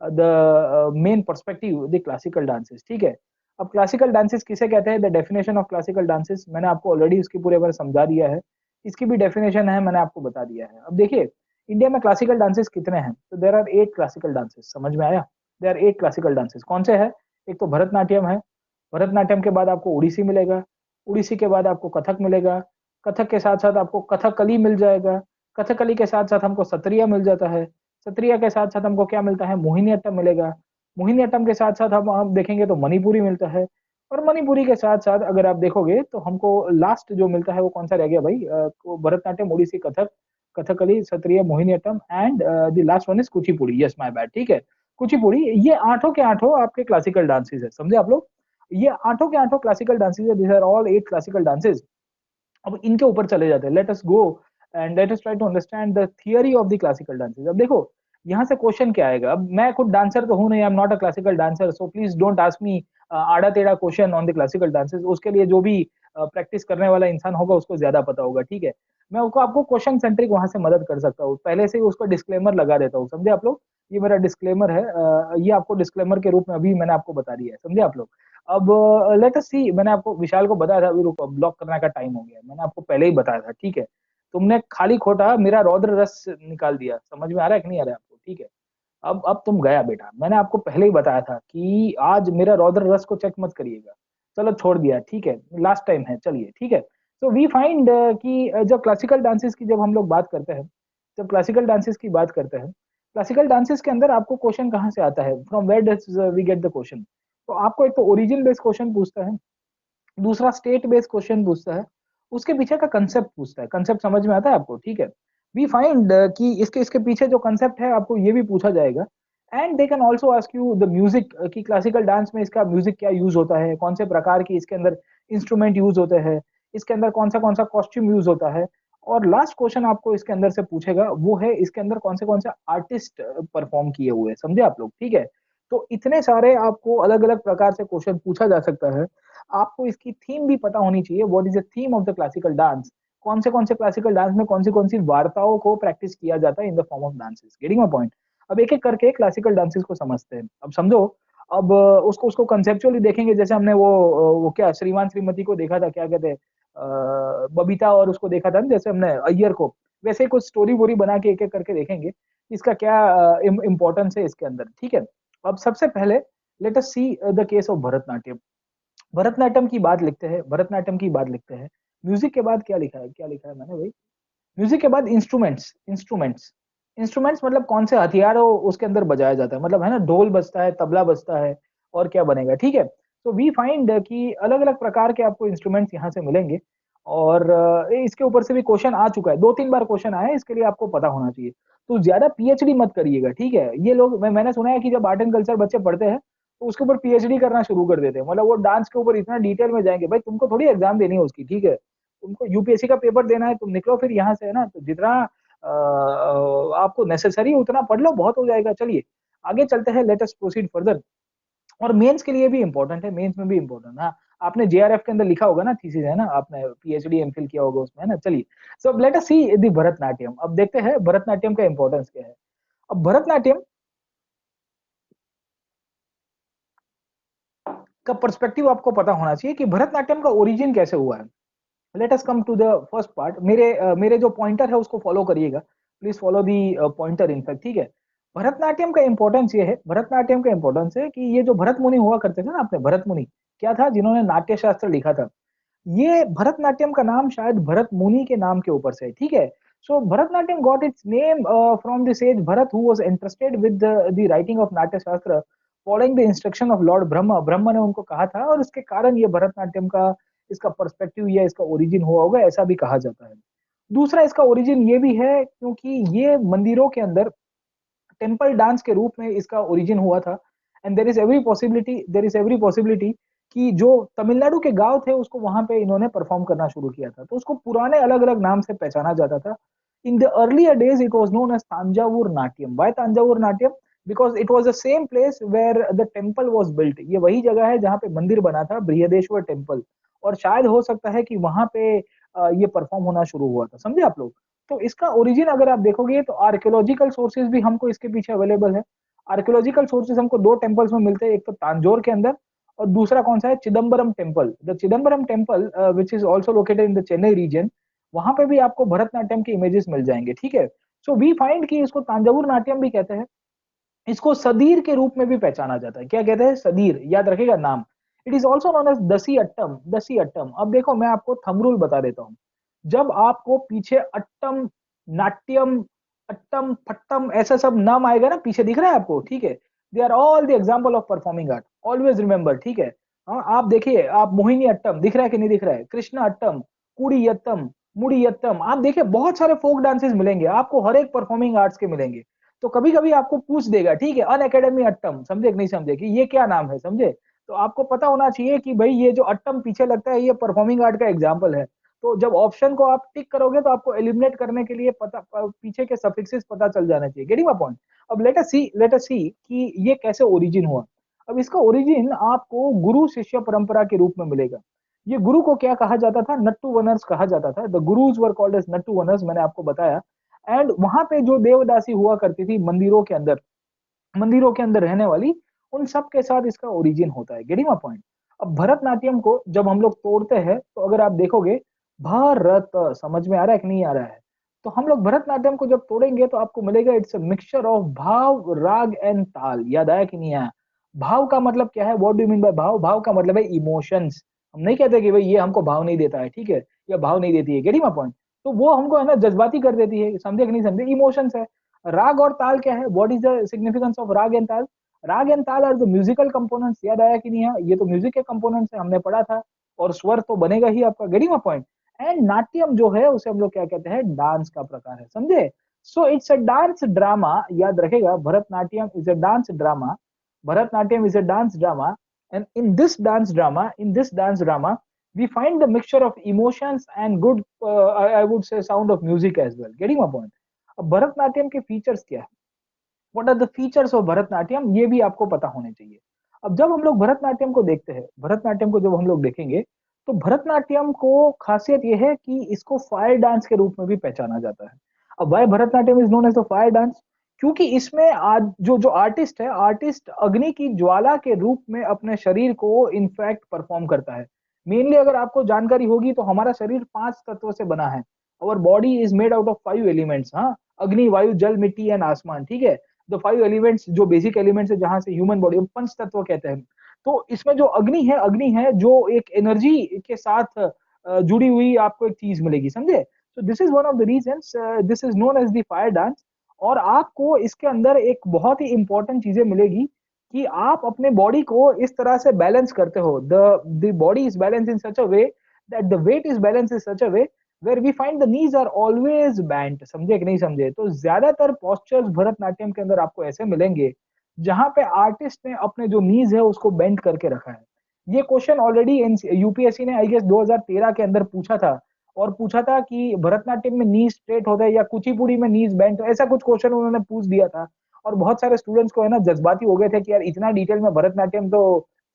the main perspective the classical dances, ठीक है। अब क्लासिकल डांसेस किसे कहते हैं, the definition of classical dances मैंने आपको ऑलरेडी उसकी पूरे बार समझा दिया है, इसकी भी डेफिनेशन है, मैंने आपको बता दिया है। अब देखिए इंडिया में क्लासिकल डांसेस कितने हैं, तो देर आर 8 क्लासिकल डांसेस, समझ में आया। देर आर 8 क्लासिकल डांसेस, कौन से हैं? एक तो भरतनाट्यम है, भरतनाट्यम के बाद आपको उड़ीसी मिलेगा, उड़ीसी के बाद आपको कथक मिलेगा, कथक के साथ साथ आपको कथकली मिल जाएगा, कथकली के साथ साथ हमको सत्रिया मिल जाता है, सत्रिया के साथ साथ हमको क्या मिलता है, मोहिनी अट्टम मिलेगा, मोहिनी अट्टम के साथ साथ हम देखेंगे तो मणिपुरी मिलता है, और मणिपुरी के साथ साथ अगर आप देखोगे तो हमको लास्ट जो मिलता है वो कौन सा रह गया भाई, Bharatanatyam, Odissi, Kathak, Kathakali, Sattriya, Mohiniyattam and the last one is Kuchipudi. Yes my bad, ठीक है, कुचिपुड़ी। ये आठों के आठों आपके क्लासिकल डांसेस है, समझे आप लोग। ये आठों के आठों क्लासिकल डांसेस है, this are all 8 classical dances. अब इनके ऊपर चले जाते हैं, let us go and let us try to understand the theory of the classical dances. अब देखो यहाँ से क्वेश्चन क्या आएगा, अब मैं खुद डांसर तो हूं नहीं, आई am not a classical dancer, so please don't ask me आड़ा टेढ़ा question on the classical dances. उसके लिए जो भी प्रैक्टिस करने वाला इंसान होगा उसको ज्यादा पता होगा, ठीक है। मैं उसको आपको क्वेश्चन सेंट्रिक वहां से मदद कर सकता हूँ, पहले से ही उसको डिस्क्लेमर लगा देता हूँ, समझे आप लोग। ये मेरा डिस्क्लेमर है, ये आपको डिस्क्लेमर के रूप में अभी मैंने आपको बता दिया है, समझे आप लोग। अब लेट अस सी, मैंने आपको विशाल को बताया था, अभी रुको, ब्लॉक करने का टाइम हो गया, मैंने आपको पहले ही बताया था, ठीक है। तुमने खाली खोटा मेरा रौद्र रस निकाल दिया, समझ में आ रहा है कि नहीं आ रहा है आपको, ठीक है। अब तुम गया बेटा, मैंने आपको पहले ही बताया था कि आज मेरा रौद्र रस को चेक मत करिएगा। चलो छोड़ दिया, ठीक है, लास्ट टाइम है, चलिए ठीक है। तो वी फाइंड कि जब क्लासिकल डांसेस की जब हम लोग बात करते हैं, जब क्लासिकल डांसेस की बात करते हैं, क्लासिकल डांसेस के अंदर आपको क्वेश्चन कहाँ से आता है, from where does we get the question. तो आपको एक तो ओरिजिन बेस्ड क्वेश्चन पूछता है, दूसरा स्टेट बेस्ड क्वेश्चन पूछता है, उसके पीछे का कंसेप्ट पूछता है। कंसेप्ट समझ में आता है आपको, ठीक है। वी फाइंड कि इसके इसके पीछे जो कंसेप्ट है आपको ये भी पूछा जाएगा। And they can also ask you the music, कि क्लासिकल डांस में इसका म्यूजिक क्या यूज होता है, कौन से प्रकार की इसके अंदर इंस्ट्रूमेंट यूज होते हैं, इसके अंदर कौन सा कॉस्ट्यूम यूज होता है। और लास्ट क्वेश्चन आपको इसके अंदर से पूछेगा वो है इसके अंदर कौन से आर्टिस्ट परफॉर्म किए हुए हैं, समझे आप लोग, ठीक है। तो इतने सारे आपको अलग अलग प्रकार से क्वेश्चन पूछा जा सकता है। आपको इसकी थीम भी पता होनी चाहिए, what is the theme of the classical dance, कौन से क्लासिकल डांस में कौन सी वार्ताओं को प्रैक्टिस किया जाता है in the form of dances, getting my point. अब एक एक करके क्लासिकल डांसेस को समझते हैं, अब समझो। अब उसको उसको कंसेप्चुअली देखेंगे, जैसे हमने वो क्या श्रीमान श्रीमती को देखा था, क्या कहते हैं, बबीता और उसको देखा था ना, जैसे हमने अय्यर को, वैसे ही कुछ स्टोरी वोरी बना के एक एक करके देखेंगे इसका क्या इम्पोर्टेंस है इसके अंदर, ठीक है। अब सबसे पहले let us C the case of Bharatanatyam. Bharatanatyam की बात लिखते हैं, भरतनाट्यम की बात लिखते हैं। म्यूजिक के बाद क्या लिखा है, क्या लिखा है मैंने भाई, म्यूजिक के बाद इंस्ट्रूमेंट्स, इंस्ट्रूमेंट्स, इंस्ट्रूमेंट्स मतलब कौन से हथियारों उसके अंदर बजाया जाता है, मतलब है ना, ढोल बजता है, तबला बजता है, और क्या बनेगा, ठीक है। तो वी फाइंड कि अलग अलग प्रकार के आपको इंस्ट्रूमेंट्स यहाँ से मिलेंगे। और इसके ऊपर से भी क्वेश्चन आ चुका है, 2-3 बार क्वेश्चन आया है, इसके लिए आपको पता होना चाहिए। तो ज्यादा पीएचडी मत करिएगा, ठीक है। ये लोग, मैंने सुना है कि जब आर्ट एंड कल्चर बच्चे पढ़ते हैं तो उसके ऊपर पीएचडी करना शुरू कर देते हैं, मतलब वो डांस के ऊपर इतना डिटेल में जाएंगे। भाई तुमको थोड़ी एग्जाम देनी है उसकी, ठीक है, तुमको यूपीएससी का पेपर देना है, तुम निकलो फिर यहाँ से, है ना। तो जितना आपको नेसेसरी उतना पढ़ लो, बहुत हो जाएगा। चलिए आगे चलते हैं, लेट अस प्रोसीड फर्दर। और मेंस के लिए भी इंपॉर्टेंट है, मेंस में भी इंपॉर्टेंट है। आपने जेआरएफ के अंदर लिखा होगा ना थीसिस, है ना, आपने पीएचडी एमफिल किया होगा उसमें, है ना। चलिए, सो let us see the Bharatanatyam. अब देखते हैं भरतनाट्यम का इंपॉर्टेंस क्या है। अब भरतनाट्यम का पर्सपेक्टिव आपको पता होना चाहिए कि भरतनाट्यम का ओरिजिन कैसे हुआ है। Let us come to the first part. मेरे जो पॉइंटर है उसको फॉलो करिएगा, please follow the pointer in fact, ठीक है। भरतनाट्यम का इंपॉर्टेंस ये है, भरतनाट्यम का इंपॉर्टेंस है कि ये जो भरत मुनि हुआ करते थे ना, अपने भरत मुनि क्या था, जिन्होंने नाट्य शास्त्र लिखा था, ये भरतनाट्यम का नाम शायद भरत मुनि के नाम के ऊपर से है, ठीक है। So Bharatanatyam got its name from the sage Bharat who was interested with the writing of Natya Shastra following the instruction of lord Brahma. Brahma ने उनको कहा था, और इसके कारण ये भरतनाट्यम का इसका पर्सपेक्टिव या इसका ओरिजिन हुआ होगा, ऐसा भी कहा जाता है। दूसरा इसका ओरिजिन ये भी है क्योंकि ये मंदिरों के अंदर टेम्पल डांस के रूप में इसका ओरिजिन हुआ था। And there is every possibility कि जो तमिलनाडु के गांव थे उसको वहां पे इन्होंने परफॉर्म करना शुरू किया था, तो उसको पुराने अलग अलग नाम से पहचाना जाता था। In the earlier days it was known as Thanjavur natyam. Why Thanjavur natyam? Because it was the same place where the temple was built. ये वही जगह है जहाँ पे मंदिर बना था, बृहदेश्वर टेम्पल, और शायद हो सकता है कि वहां पे ये परफॉर्म होना शुरू हुआ था, समझे आप लोग। तो इसका ओरिजिन अगर आप देखोगे तो आर्कियोलॉजिकल सोर्सेज भी हमको इसके पीछे अवेलेबल है। आर्कियोलॉजिकल सोर्सेज हमको दो टेम्पल्स में मिलते हैं, एक तो तांजोर के अंदर, और दूसरा कौन सा है, Chidambaram temple. The Chidambaram temple which is also located in the Chennai region, वहां पे भी आपको भरतनाट्यम के इमेजेस मिल जाएंगे, ठीक है। सो वी फाइंड कि इसको तांजावुर नाट्यम भी कहते हैं। इसको सदीर के रूप में भी पहचाना जाता है। क्या कहते हैं? सदीर, याद रखेगा नाम। It is also known as Dasi Attam. दसी अट्टम, अब देखो मैं आपको थंब रूल बता देता हूँ। जब आपको पीछे अट्टम, नाट्यम, अट्टम, फट्टम, ऐसा सब नाम आएगा ना, पीछे दिख रहा है आपको, ठीक है। They are all the example of performing art, always remember, ठीक है। हाँ, आप देखिए, आप मोहिनी अट्टम दिख रहा है कि नहीं दिख रहा है, कृष्णा अट्टम, कुड़ियत्तम, मुड़ियत्तम, आप देखिए बहुत सारे फोक डांसेस मिलेंगे आपको, हर एक परफॉर्मिंग आर्ट्स के मिलेंगे। तो कभी कभी आपको पूछ देगा, ठीक है, अन अकेडमी अट्टम, समझे कि नहीं समझे कि ये क्या नाम है, समझे। तो आपको पता होना चाहिए कि भाई ये जो अट्टम पीछे लगता है ये परफॉर्मिंग आर्ट का एग्जाम्पल है। तो जब ऑप्शन को आप टिक करोगे तो आपको एलिमिनेट करने के लिए पता पीछे के सफिक्सेस पता चल जाना चाहिए। Getting my point? अब लेट अस सी कि ये कैसे ओरिजिन हुआ। अब इसका ओरिजिन आपको गुरु शिष्य परंपरा के रूप में मिलेगा। ये गुरु को क्या कहा जाता था? नट्टू वनर्स कहा जाता था। The gurus were called as Nattuvanars, मैंने आपको बताया। एंड वहां पे जो देवदासी हुआ करती थी मंदिरों के अंदर, मंदिरों के अंदर रहने वाली, उन सब के साथ इसका ओरिजिन होता है। Getting my point? अब भरतनाट्यम को जब हम लोग तोड़ते हैं तो अगर आप देखोगे, भारत, समझ में आ रहा है कि नहीं आ रहा है? तो हम लोग भरतनाट्यम को जब तोड़ेंगे तो आपको मिलेगा इट्स अ मिक्सचर ऑफ भाव, राग एंड ताल। याद आया कि नहीं आया? भाव का मतलब क्या है? What do you mean by भाव? भाव का मतलब है इमोशंस। हम नहीं कहते कि भाई ये हमको भाव नहीं देता है, ठीक है, या भाव नहीं देती है। Getting my point? तो वो हमको है ना जज्बाती कर देती है, समझे कि नहीं समझे? इमोशंस है। राग और ताल क्या है? What is the significance of राग एंड ताल? राग एंड ताल आर द म्यूजिकल कंपोनेंट्स। याद आया कि नहीं है? ये तो म्यूजिक के कंपोनेंट्स है, हमने पढ़ा था। और स्वर तो बनेगा ही आपका। Getting my point? And Natyam जो है उसे हम लोग क्या कहते हैं? डांस का प्रकार है, समझे। So it's a dance drama. याद रखेगा, Bharatanatyam is a dance drama. Bharatanatyam is a dance drama. And in this dance drama we find the mixture of emotions and good I would say sound of music as well. Getting my point? अब भरतनाट्यम के features क्या है? What are the features of Bharatanatyam, ये भी आपको पता होने चाहिए। अब जब हम लोग भरतनाट्यम को देखते हैं, भरतनाट्यम को जब हम लोग देखेंगे, तो भरतनाट्यम को खासियत यह है कि इसको फायर डांस के रूप में भी पहचाना जाता है। अब why Bharatanatyam is known as the fire dance? क्योंकि इसमें आज जो जो आर्टिस्ट है, आर्टिस्ट अग्नि की ज्वाला के रूप में अपने शरीर को इनफैक्ट परफॉर्म करता है। मेनली अगर आपको जानकारी होगी तो हमारा शरीर 5 तत्वों से बना है। और body is made out of 5 elements. हाँ, अग्नि, वायु, जल, मिट्टी एंड आसमान, ठीक है। द 5 एलिमेंट्स जो बेसिक एलिमेंट्स है, जहां से ह्यूमन बॉडी, पंच तत्व कहते हैं। तो इसमें जो अग्नि है जो एक एनर्जी के साथ जुड़ी हुई आपको एक चीज मिलेगी, समझे। तो this is one of the reasons, this is known as the fire dance. और आपको इसके अंदर एक बहुत ही इंपॉर्टेंट चीजें मिलेगी कि आप अपने बॉडी को इस तरह से बैलेंस करते हो। The body is balance in such a way that the weight is balance in such a way where we find the knees are always bend. समझे कि नहीं समझे? तो ज्यादातर पोस्चर्स भरतनाट्यम के अंदर आपको ऐसे मिलेंगे जहां पे आर्टिस्ट ने अपने जो नीज है उसको बेंड करके रखा है। ये क्वेश्चन ऑलरेडी यूपीएससी ने आई गेस 2013 के अंदर पूछा था। और पूछा था कि भरतनाट्यम में नीज स्ट्रेट होता है या कुचिपुड़ी में नीज बेंड, ऐसा कुछ क्वेश्चन उन्होंने पूछ दिया था। और बहुत सारे स्टूडेंट्स को है ना जज्बाती हो गए थे कि यार इतना डिटेल में भरतनाट्यम तो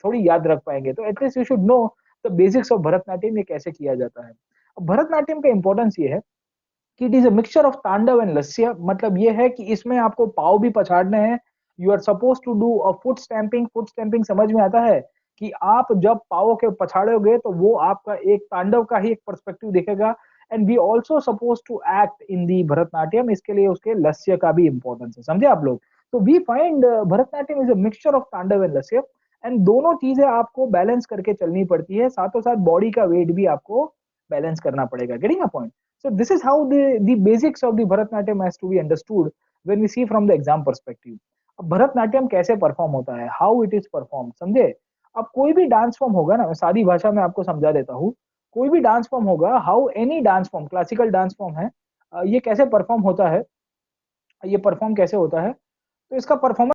थोड़ी याद रख पाएंगे, तो at least you should know the basics of Bharatanatyam, ये कैसे किया जाता है। अब भरतनाट्यम का इंपॉर्टेंस ये है कि it is a mixture of tandava and लस्य। मतलब ये है कि इसमें आपको पाव भी पछाड़ने हैं। You are suppose to do a foot stamping. Foot stamping समझ में आता है कि आप जब पाव के पछाड़ोगे तो वो आपका एक तांडव का ही एक पर्सपेक्टिव दिखेगा। And we also suppose to act in the Bharatanatyam, इसके लिए उसके लस्य का भी इंपॉर्टेंस है, समझे आप लोग। तो we find Bharatanatyam is a mixture of tandava and lasya. And दोनों चीजें आपको बैलेंस करके चलनी पड़ती है, साथों साथ बॉडी का वेट भी आपको बैलेंस करना पड़ेगा। Getting a point. So this is how the basics of the Bharatnatyam has to be understood when we see from the exam perspective. अब भरतनाट्यम कैसे परफॉर्म होता है, हाउ इट इज परफॉर्म, समझे। अब कोई भी डांस फॉर्म होगा ना, मैं सादी भाषा में आपको समझा देता हूँ। कोई भी डांस फॉर्म होगा, how any dance form, classical dance form है, ये कैसे परफॉर्म होता है, ये परफॉर्म कैसे होता है। तो इसका परफॉर्मेंस